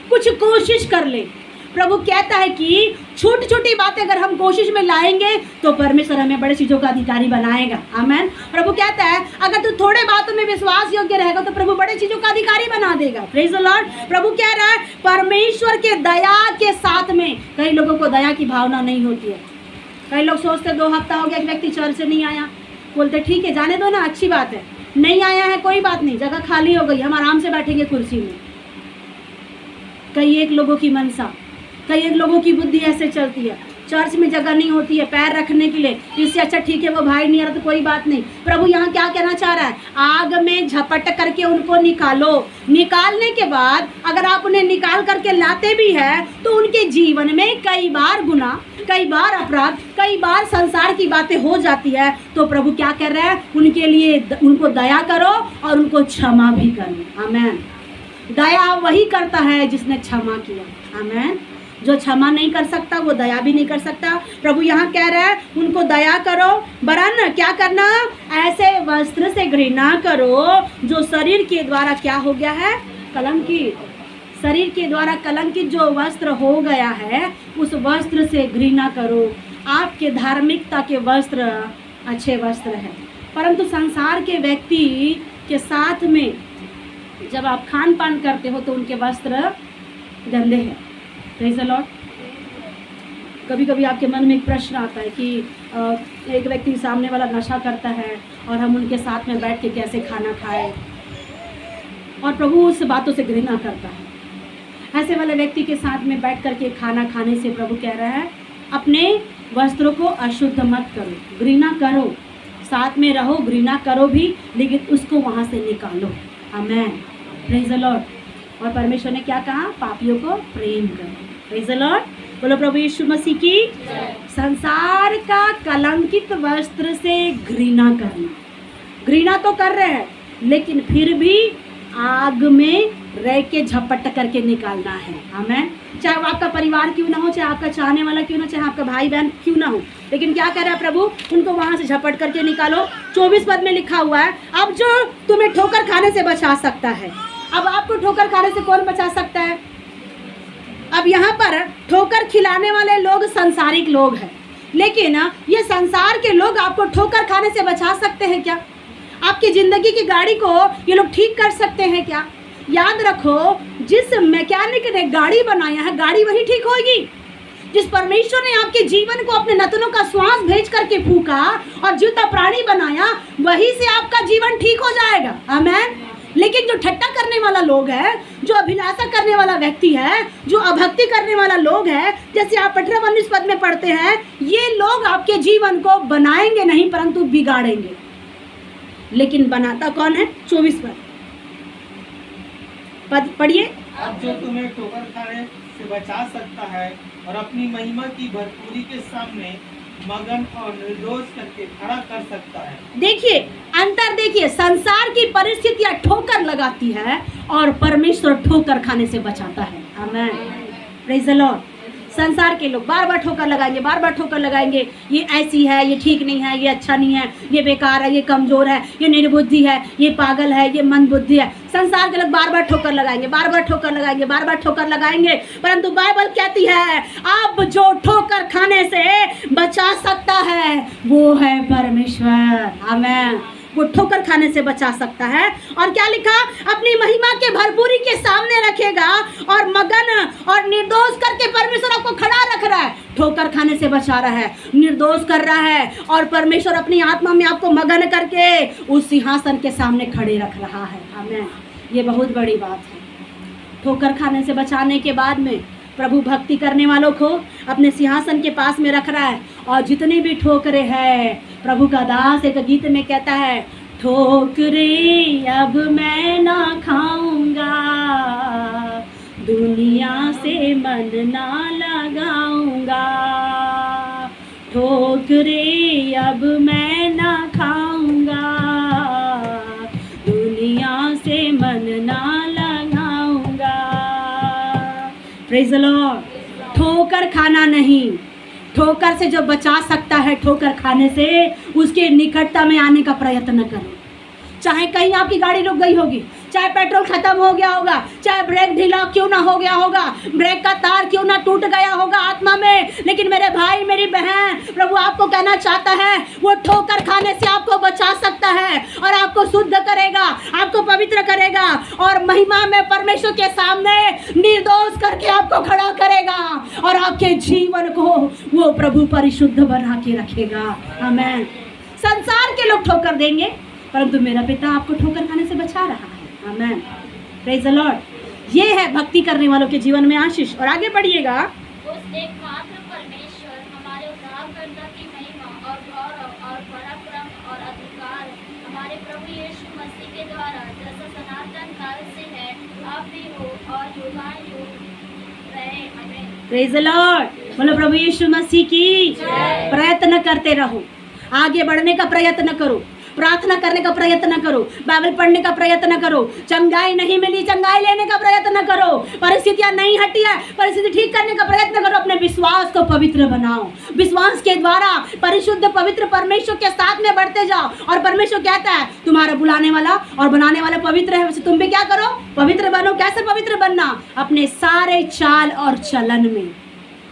कुछ कोशिश कर ले। प्रभु कहता है कि छोटी छोटी बातें अगर हम कोशिश में लाएंगे तो परमेश्वर हमें बड़े चीज़ों का अधिकारी बनाएगा। आमेन। प्रभु कहता है अगर तू थोड़े बातों में विश्वास योग्य रहेगा तो प्रभु बड़े चीज़ों का अधिकारी बना देगा। Praise the Lord. प्रभु कह रहा है परमेश्वर के दया के साथ में, कई लोगों को दया की भावना नहीं होती है। कई लोग सोचते 2 हफ्ता हो गया एक व्यक्ति चर्च से नहीं आया, बोलते ठीक है जाने दो ना, अच्छी बात है, नहीं आया है कोई बात नहीं, जगह खाली हो गई, हम आराम से बैठेंगे कुर्सी में। कई एक लोगों की मनसा, कई एक लोगों की बुद्धि ऐसे चलती है, चर्च में जगह नहीं होती है पैर रखने के लिए, इससे अच्छा ठीक है वो भाई नहीं आ रहा तो कोई बात नहीं। प्रभु यहाँ क्या कहना चाह रहा है, आग में झपट करके उनको निकालो। निकालने के बाद अगर आप उन्हें निकाल करके लाते भी हैं तो उनके जीवन में कई बार गुनाह, कई बार अपराध, कई बार संसार की बातें हो जाती है। तो प्रभु क्या कह रहे हैं, उनके लिए उनको दया करो और उनको क्षमा भी करो। आमेन। दया वही करता है जिसने क्षमा किया। आमेन। जो क्षमा नहीं कर सकता वो दया भी नहीं कर सकता। प्रभु यहाँ कह रहा है उनको दया करो, वरन क्या करना, ऐसे वस्त्र से घृणा करो जो शरीर के द्वारा क्या हो गया है, कलंकित। शरीर के द्वारा कलंकित जो वस्त्र हो गया है उस वस्त्र से घृणा करो। आपके धार्मिकता के वस्त्र अच्छे वस्त्र हैं, परंतु संसार के व्यक्ति के साथ में जब आप खान पान करते हो तो उनके वस्त्र गंदे हैं। Praise the Lord. कभी कभी आपके मन में एक प्रश्न आता है कि एक व्यक्ति सामने वाला नशा करता है और हम उनके साथ में बैठ के कैसे खाना खाएं, और प्रभु उस बातों से घृणा करता है। ऐसे वाले व्यक्ति के साथ में बैठ करके खाना खाने से प्रभु कह रहा है अपने वस्त्रों को अशुद्ध मत करो, घृणा करो, साथ में रहो, घृणा करो भी, लेकिन उसको वहाँ से निकालो। आमेन। Praise the Lord. और परमेश्वर ने क्या कहा, पापियों को प्रेम करो। Praise the Lord. बोलो प्रभु यीशु मसीह की। संसार का कलंकित वस्त्र से घृणा करना, घृणा तो कर रहे हैं लेकिन फिर भी आग में रह के झपट करके निकालना है। आमेन। चाहे वो आपका परिवार क्यों ना हो, चाहे आपका चाहने वाला क्यों ना, चाहे आपका भाई बहन क्यों ना हो, लेकिन क्या कर रहा है प्रभु, उनको वहां से झपट करके निकालो। 24 पद में लिखा हुआ है, अब जो तुम्हें ठोकर खाने से बचा सकता है। अब आपको ठोकर खाने से कौन बचा सकता है? अब यहाँ पर ठोकर खिलाने वाले लोग संसारिक लोग हैं, लेकिन ये संसार के लोग आपको ठोकर खाने से बचा सकते हैं क्या? आपकी जिंदगी की गाड़ी को ये लोग ठीक कर सकते हैं क्या? याद रखो, जिस मैकेनिक ने गाड़ी बनाया है गाड़ी वही ठीक होगी। जिस परमेश्वर ने आपके जीवन को अपने नथनों का श्वास भेज करके फूका और जीवता प्राणी बनाया, वही से आपका जीवन ठीक हो जाएगा। आमेन। लेकिन जो ठट्टा करने वाला लोग है, जो अभिलाषा करने वाला व्यक्ति है, जो अभक्ति करने वाला लोग है, जैसे आप 18-19 पद में पढ़ते हैं, ये लोग आपके जीवन को बनाएंगे नहीं परंतु बिगाड़ेंगे। लेकिन बनाता कौन है? 24 पद पढ़िए। अब जो तुम्हें ठोकर खाने से बचा सकता है और अपनी महिमा की भरपूरी के सामने मगन और निर्दोष करके खड़ा कर सकता है। देखिए अंतर, देखिए संसार की परिस्थितियां ठोकर लगाती है और परमेश्वर ठोकर खाने से बचाता है। आमेन। Praise the Lord. संसार के लोग बार बार ठोकर लगाएंगे, बार बार ठोकर लगाएंगे, ये ऐसी है, ये ठीक नहीं है, ये अच्छा नहीं है, ये बेकार है, ये कमज़ोर है, ये निर्बुद्धि है, ये पागल है, ये मंदबुद्धि है। संसार के लोग बार बार ठोकर लगाएंगे, बार बार ठोकर लगाएंगे, बार बार ठोकर लगाएंगे, परंतु बाइबल कहती है अब जो ठोकर खाने से बचा सकता है वो है परमेश्वर। आमेन। वो ठोकर खाने से बचा सकता है। और क्या लिखा? अपनी महिमा के भरपूरी के सामने रखेगा और मगन और निर्दोष करके परमेश्वर आपको खड़ा रख रहा है। ठोकर खाने से बचा रहा है, निर्दोष कर रहा है, और परमेश्वर अपनी आत्मा में आपको मगन करके उस सिंहासन के सामने खड़े रख रहा है। आमेन। ये बहुत बड़ी बात है। ठोकर खाने से बचाने के बाद में प्रभु भक्ति करने वालों को अपने सिंहासन के पास में रख रहा है। और जितनी भी ठोकरे हैं, प्रभु का दास एक गीत में कहता है, ठोकरे अब मैं ना खाऊंगा, दुनिया से मन ना लगाऊंगा। ठोकरे अब मैं ना खाऊंगा, दुनिया से मन ना लगाऊंगा। Praise the Lord. ठोकर खाना नहीं, ठोकर से जो बचा सकता है ठोकर खाने से, उसके निकटता में आने का प्रयत्न करो। चाहे कहीं आपकी गाड़ी रुक गई होगी, चाहे पेट्रोल खत्म हो गया होगा, चाहे ब्रेक ढीला क्यों ना हो गया होगा, ब्रेक का तार क्यों ना टूट गया होगा आत्मा में, लेकिन मेरे भाई मेरी बहन, प्रभु आपको कहना चाहता है वो ठोकर खाने से आपको बचा सकता है और आपको शुद्ध करेगा, आपको पवित्र करेगा और महिमा में परमेश्वर के सामने निर्दोष करके आपको खड़ा करेगा और आपके जीवन को वो प्रभु परिशुद्ध बना के रखेगा। आमेन। संसार के लोग ठोकर देंगे, परंतु मेरा पिता आपको ठोकर खाने से बचा रहा है। आमेन। Praise the Lord. ये है भक्ति करने वालों के जीवन में आशीष। और आगे बढ़िएगा। उस एकमात्र परमेश्वर हमारे उद्धारकर्ता की महिमा और गौरव और पराक्रम और अधिकार हमारे प्रभु यीशु मसीह के द्वारा जैसा सनातन काल से है, अब भी हो और युगानुयुग रहे। आमीन। Praise the Lord. बोलो प्रभु यीशु मसीह की। प्रयत्न करते रहो, आगे बढ़ने का प्रयत्न करो। प्रार्थना करने का प्रयत्न करो, बाइबल पढ़ने का प्रयत्न करो। चंगाई नहीं मिली, चंगाई लेने का प्रयत्न करो। परिस्थितियां नहीं हटी है, परिस्थिति ठीक करने का प्रयत्न करो। अपने विश्वास को पवित्र बनाओ, विश्वास के द्वारा परिशुद्ध पवित्र परमेश्वर के साथ में बढ़ते जाओ। और परमेश्वर कहता है तुम्हारा बुलाने वाला और बनाने वाला पवित्र है, वैसे तुम भी क्या करो, पवित्र बनो। कैसे पवित्र बनना? अपने सारे चाल और चलन में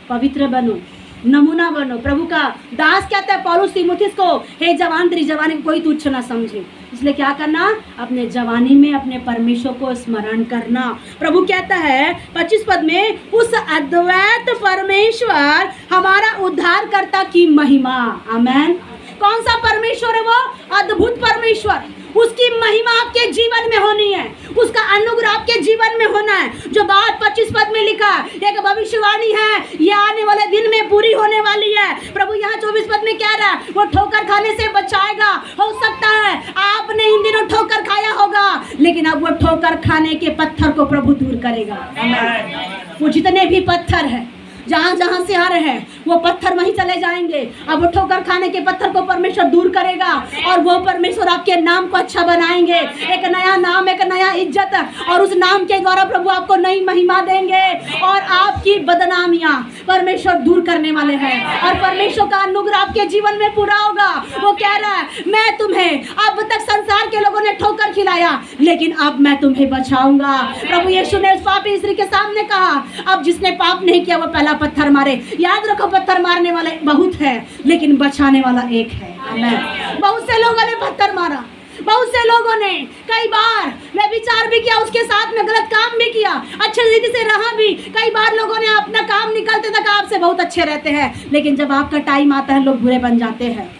पवित्र बनो, नमूना बनो। प्रभु का दास कहता है पौलुस तीमुथियुस को, हे जवान तेरी जवानी को कोई तुच्छ ना समझे। इसलिए क्या करना? अपने जवानी में अपने परमेश्वर को स्मरण करना। प्रभु कहता है 25 पद में, उस अद्वैत परमेश्वर हमारा उद्धारकर्ता की महिमा। आमेन। कौन सा परमेश्वर है वो? अद्भुत परमेश्वर। उसकी महिमा आपके जीवन में होनी है, उसका अनुग्रह आपके जीवन में होना है। जो बात 25 पद में लिखा, एक भविष्यवाणी है, ये आने वाले दिन में पूरी होने वाली है। प्रभु यहाँ 24 पद में कह रहा है वो ठोकर खाने से बचाएगा। हो सकता है आपने इन दिनों ठोकर खाया होगा, लेकिन अब वो ठोकर खाने के पत्थर को प्रभु दूर करेगा। वो जितने भी पत्थर है जहाँ जहाँ से आ रहे हैं वो पत्थर वहीं चले जाएंगे। अब वो ठोकर खाने के पत्थर को परमेश्वर दूर करेगा और वो परमेश्वर आपके नाम को अच्छा बनाएंगे। एक नया नाम, एक नया इज्जत, और उस नाम के द्वारा प्रभु आपको नई महिमा देंगे और आपकी बदनामियाँ परमेश्वर दूर करने वाले हैं और परमेश्वर का अनुग्रह आपके जीवन में पूरा होगा। वो कह रहा है मैं तुम्हें, अब तक संसार के लोगों ने ठोकर खिलाया, लेकिन अब मैं तुम्हें बचाऊंगा। प्रभु यीशु ने उस पापी स्त्री के सामने कहा, अब जिसने पाप नहीं किया वो पहला पत्थर मारे। याद रखो, पत्थर मारने वाले बहुत है, लेकिन बचाने वाला एक है। आमीन। बहुत से लोगों ने पत्थर मारा, बहुत से लोगों ने कई बार व्यभिचार भी किया, उसके साथ में गलत काम भी किया, अच्छे रीति से रहा भी। कई बार लोगों ने अपना काम निकलते तक आपसे बहुत अच्छे रहते हैं, लेकिन जब आपका टाइम आता है लोग बुरे बन जाते हैं।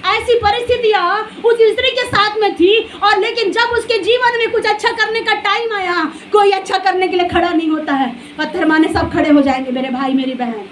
ऐसी परिस्थितियां उस स्त्री के साथ में थी, और लेकिन जब उसके जीवन में कुछ अच्छा करने का टाइम आया, कोई अच्छा करने के लिए खड़ा नहीं होता है। पत्थर मारने सब खड़े हो जाएंगे, मेरे भाई मेरी बहन,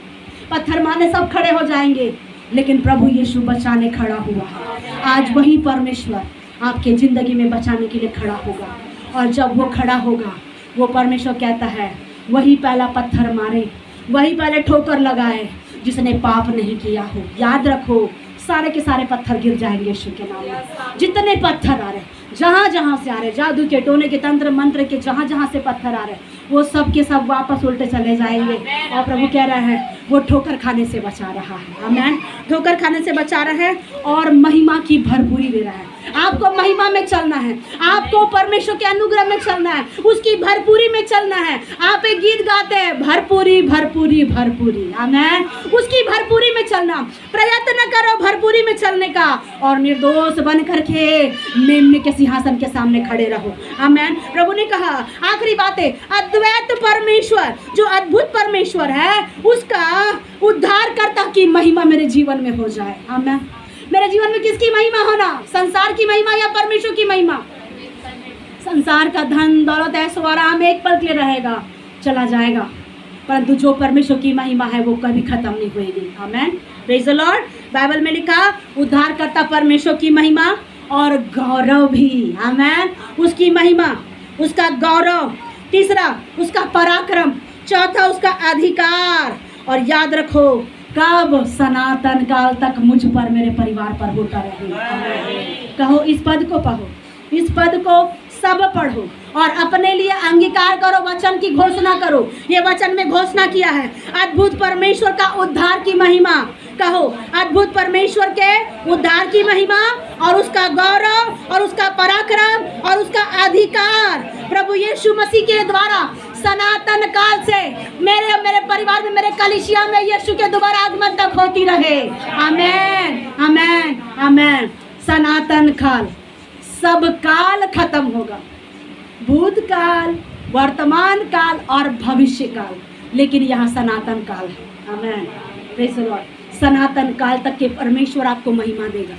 पत्थर मारने सब खड़े हो जाएंगे, लेकिन प्रभु यीशु बचाने खड़ा हुआ है। आज वही परमेश्वर आपके ज़िंदगी में बचाने के लिए खड़ा होगा, और जब वो खड़ा होगा, वो परमेश्वर कहता है वही पहला पत्थर मारे, वही पहले ठोकर लगाए जिसने पाप नहीं किया हो। याद रखो, सारे के सारे पत्थर गिर जाएंगे यीशु के नाम में। जितने पत्थर आ रहे, जहाँ जहाँ से आ रहे, जादू के, टोने के, तंत्र मंत्र के, जहाँ जहाँ से पत्थर आ रहे, वो सब के सब वापस उल्टे चले जाएंगे। और प्रभु कह रहा है वो ठोकर खाने से बचा रहा है। आमीन। ठोकर खाने से बचा रहा है और महिमा की भरपूरी दे रहा है। आपको महिमा में चलना है, आपको परमेश्वर के अनुग्रह में चलना है, उसकी भरपूरी में चलना है। आप एक गीत गाते हैं, भरपूरी भरपूरी भरपूरी। आमीन। उसकी भरपूरी में चलना, प्रयत्न करो भरपूरी में चलने का, और निर्दोष बन करके मेमने के सिंहासन के सामने खड़े रहो। आमीन। प्रभु ने कहा आखिरी बात है, अद्वैत परमेश्वर जो अद्भुत परमेश्वर है, उसका उद्धारकर्ता की महिमा मेरे जीवन में हो जाए। आमीन। मेरे जीवन में किसकी महिमा होना? संसार की महिमा या परमेश्वर की महिमा? संसार का धन दौलत ऐशो आराम एक पल के लिए रहेगा, चला जाएगा, परंतु जो परमेश्वर की महिमा है वो कभी खत्म नहीं होगी। आमीन। Praise the Lord. बाइबल में लिखा उद्धारकर्ता परमेश्वर की महिमा और गौरव भी। आमीन। उसकी महिमा, उसका गौरव, तीसरा उसका पराक्रम, चौथा उसका अधिकार, और याद रखो कब? सनातन काल तक मुझ पर, मेरे परिवार पर होता रहे। कहो इस पद को पढ़ो, इस पद को सब पढ़ो और अपने लिए अंगीकार करो, वचन की घोषणा करो। ये वचन में घोषणा किया है, अद्भुत परमेश्वर का उद्धार की महिमा। कहो अद्भुत परमेश्वर के उद्धार की महिमा और उसका गौरव और उसका पराक्रम और उसका अधिकार प्रभु यीशु मसीह के द्वारा सनातन काल से मेरे और मेरे परिवार में, मेरे कलीसिया में यीशु के दोबारा आगमन तक होती रहे। आमीन। आमीन। आमीन। सनातन काल, सब काल खत्म होगा, भूतकाल, वर्तमान काल और भविष्य काल, लेकिन यहाँ सनातन काल है। आमीन। Praise the Lord. सनातन काल तक के परमेश्वर आपको महिमा देगा,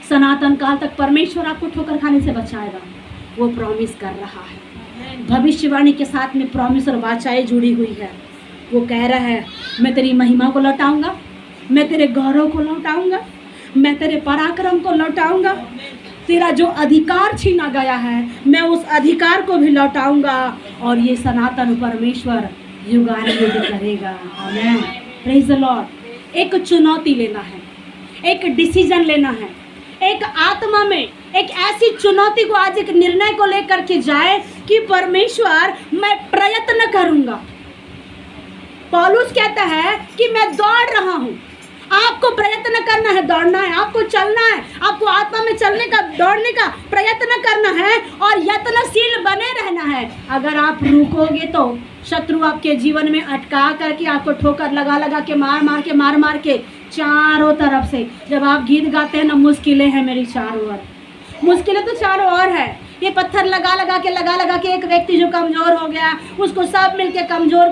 सनातन काल तक परमेश्वर आपको ठोकर खाने से बचाएगा। वो प्रॉमिस कर रहा है, भविष्यवाणी के साथ में प्रॉमिस और वाचाएं जुड़ी हुई है। वो कह रहा है मैं तेरी महिमा को लौटाऊंगा, मैं तेरे गौरव को लौटाऊंगा, मैं तेरे पराक्रम को लौटाऊंगा, तेरा जो अधिकार छीना गया है मैं उस अधिकार को भी लौटाऊंगा, और ये सनातन परमेश्वर युगानुयुग करेगा। आमीन। Praise the Lord. एक चुनौती लेना है, एक डिसीजन लेना है, एक आत्मा में एक ऐसी चुनौती को, आज एक निर्णय को लेकर के जाए कि परमेश्वर मैं प्रयत्न करूंगा। पौलुस कहता है कि मैं दौड़ रहा हूं। आपको प्रयत्न करना है, दौड़ना है, आपको चलना है, आपको आत्मा में चलने का, दौड़ने का प्रयत्न करना है और यत्नशील बने रहना है। अगर आप रुकोगे तो शत्रु आपके जीवन में अटका करके आपको ठोकर लगा के मार मार के चारों तरफ से, जब आप गीत गाते हैं ना, मुश्किलें हैं मेरी चारों ओर, मुश्किलें तो चारों ओर है। ये पत्थर लगा के एक व्यक्ति जो कमज़ोर हो गया, उसको सब मिलके कमज़ोर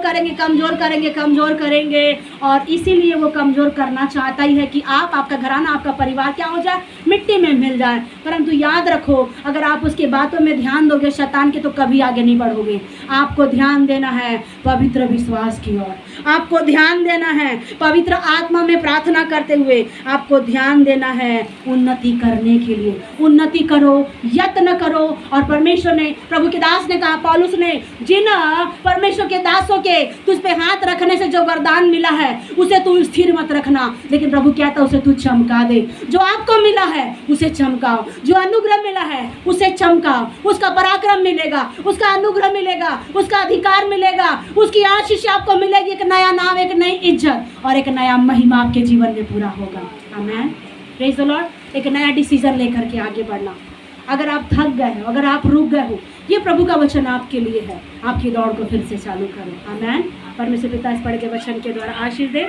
करेंगे और इसीलिए वो कमज़ोर करना चाहता ही है कि आप, आपका घराना, आपका परिवार क्या हो जाए, मिट्टी में मिल जाए। परंतु याद रखो, अगर आप उसकी बातों में ध्यान दोगे शैतान के, तो कभी आगे नहीं बढ़ोगे। आपको ध्यान देना है पवित्र विश्वास की ओर, आपको ध्यान देना है पवित्र आत्मा में प्रार्थना करते हुए, आपको ध्यान देना है उन्नति करने के लिए। उन्नति करो, यत्न करो। और परमेश्वर ने, प्रभु के दास ने कहा, पौलुस ने, जिन परमेश्वर के दासों के तुझ पे हाथ रखने से जो वरदान मिला है उसे तू स्थिर मत रखना, लेकिन प्रभु कहता उसे तू चमका दे। जो आपको मिला है उसे चमकाओ, जो अनुग्रह मिला है उसे चमकाओ। उसका पराक्रम मिलेगा, उसका अनुग्रह मिलेगा, उसका अधिकार मिलेगा, उसकी आशीष आपको मिलेगी। एक नया नाम, एक नई इज्जत और एक नया महिमा आपके जीवन में पूरा होगा। आमीन, प्रेज द लॉर्ड। एक नया डिसीजन लेकर के आगे बढ़ना। अगर आप थक गए हो, अगर आप रुक गए हो, ये प्रभु का वचन आपके लिए है। आपकी दौड़ को फिर से चालू करो। आमीन। परमेश्वर पिता इस पढ़े के वचन के द्वारा आशीष दे।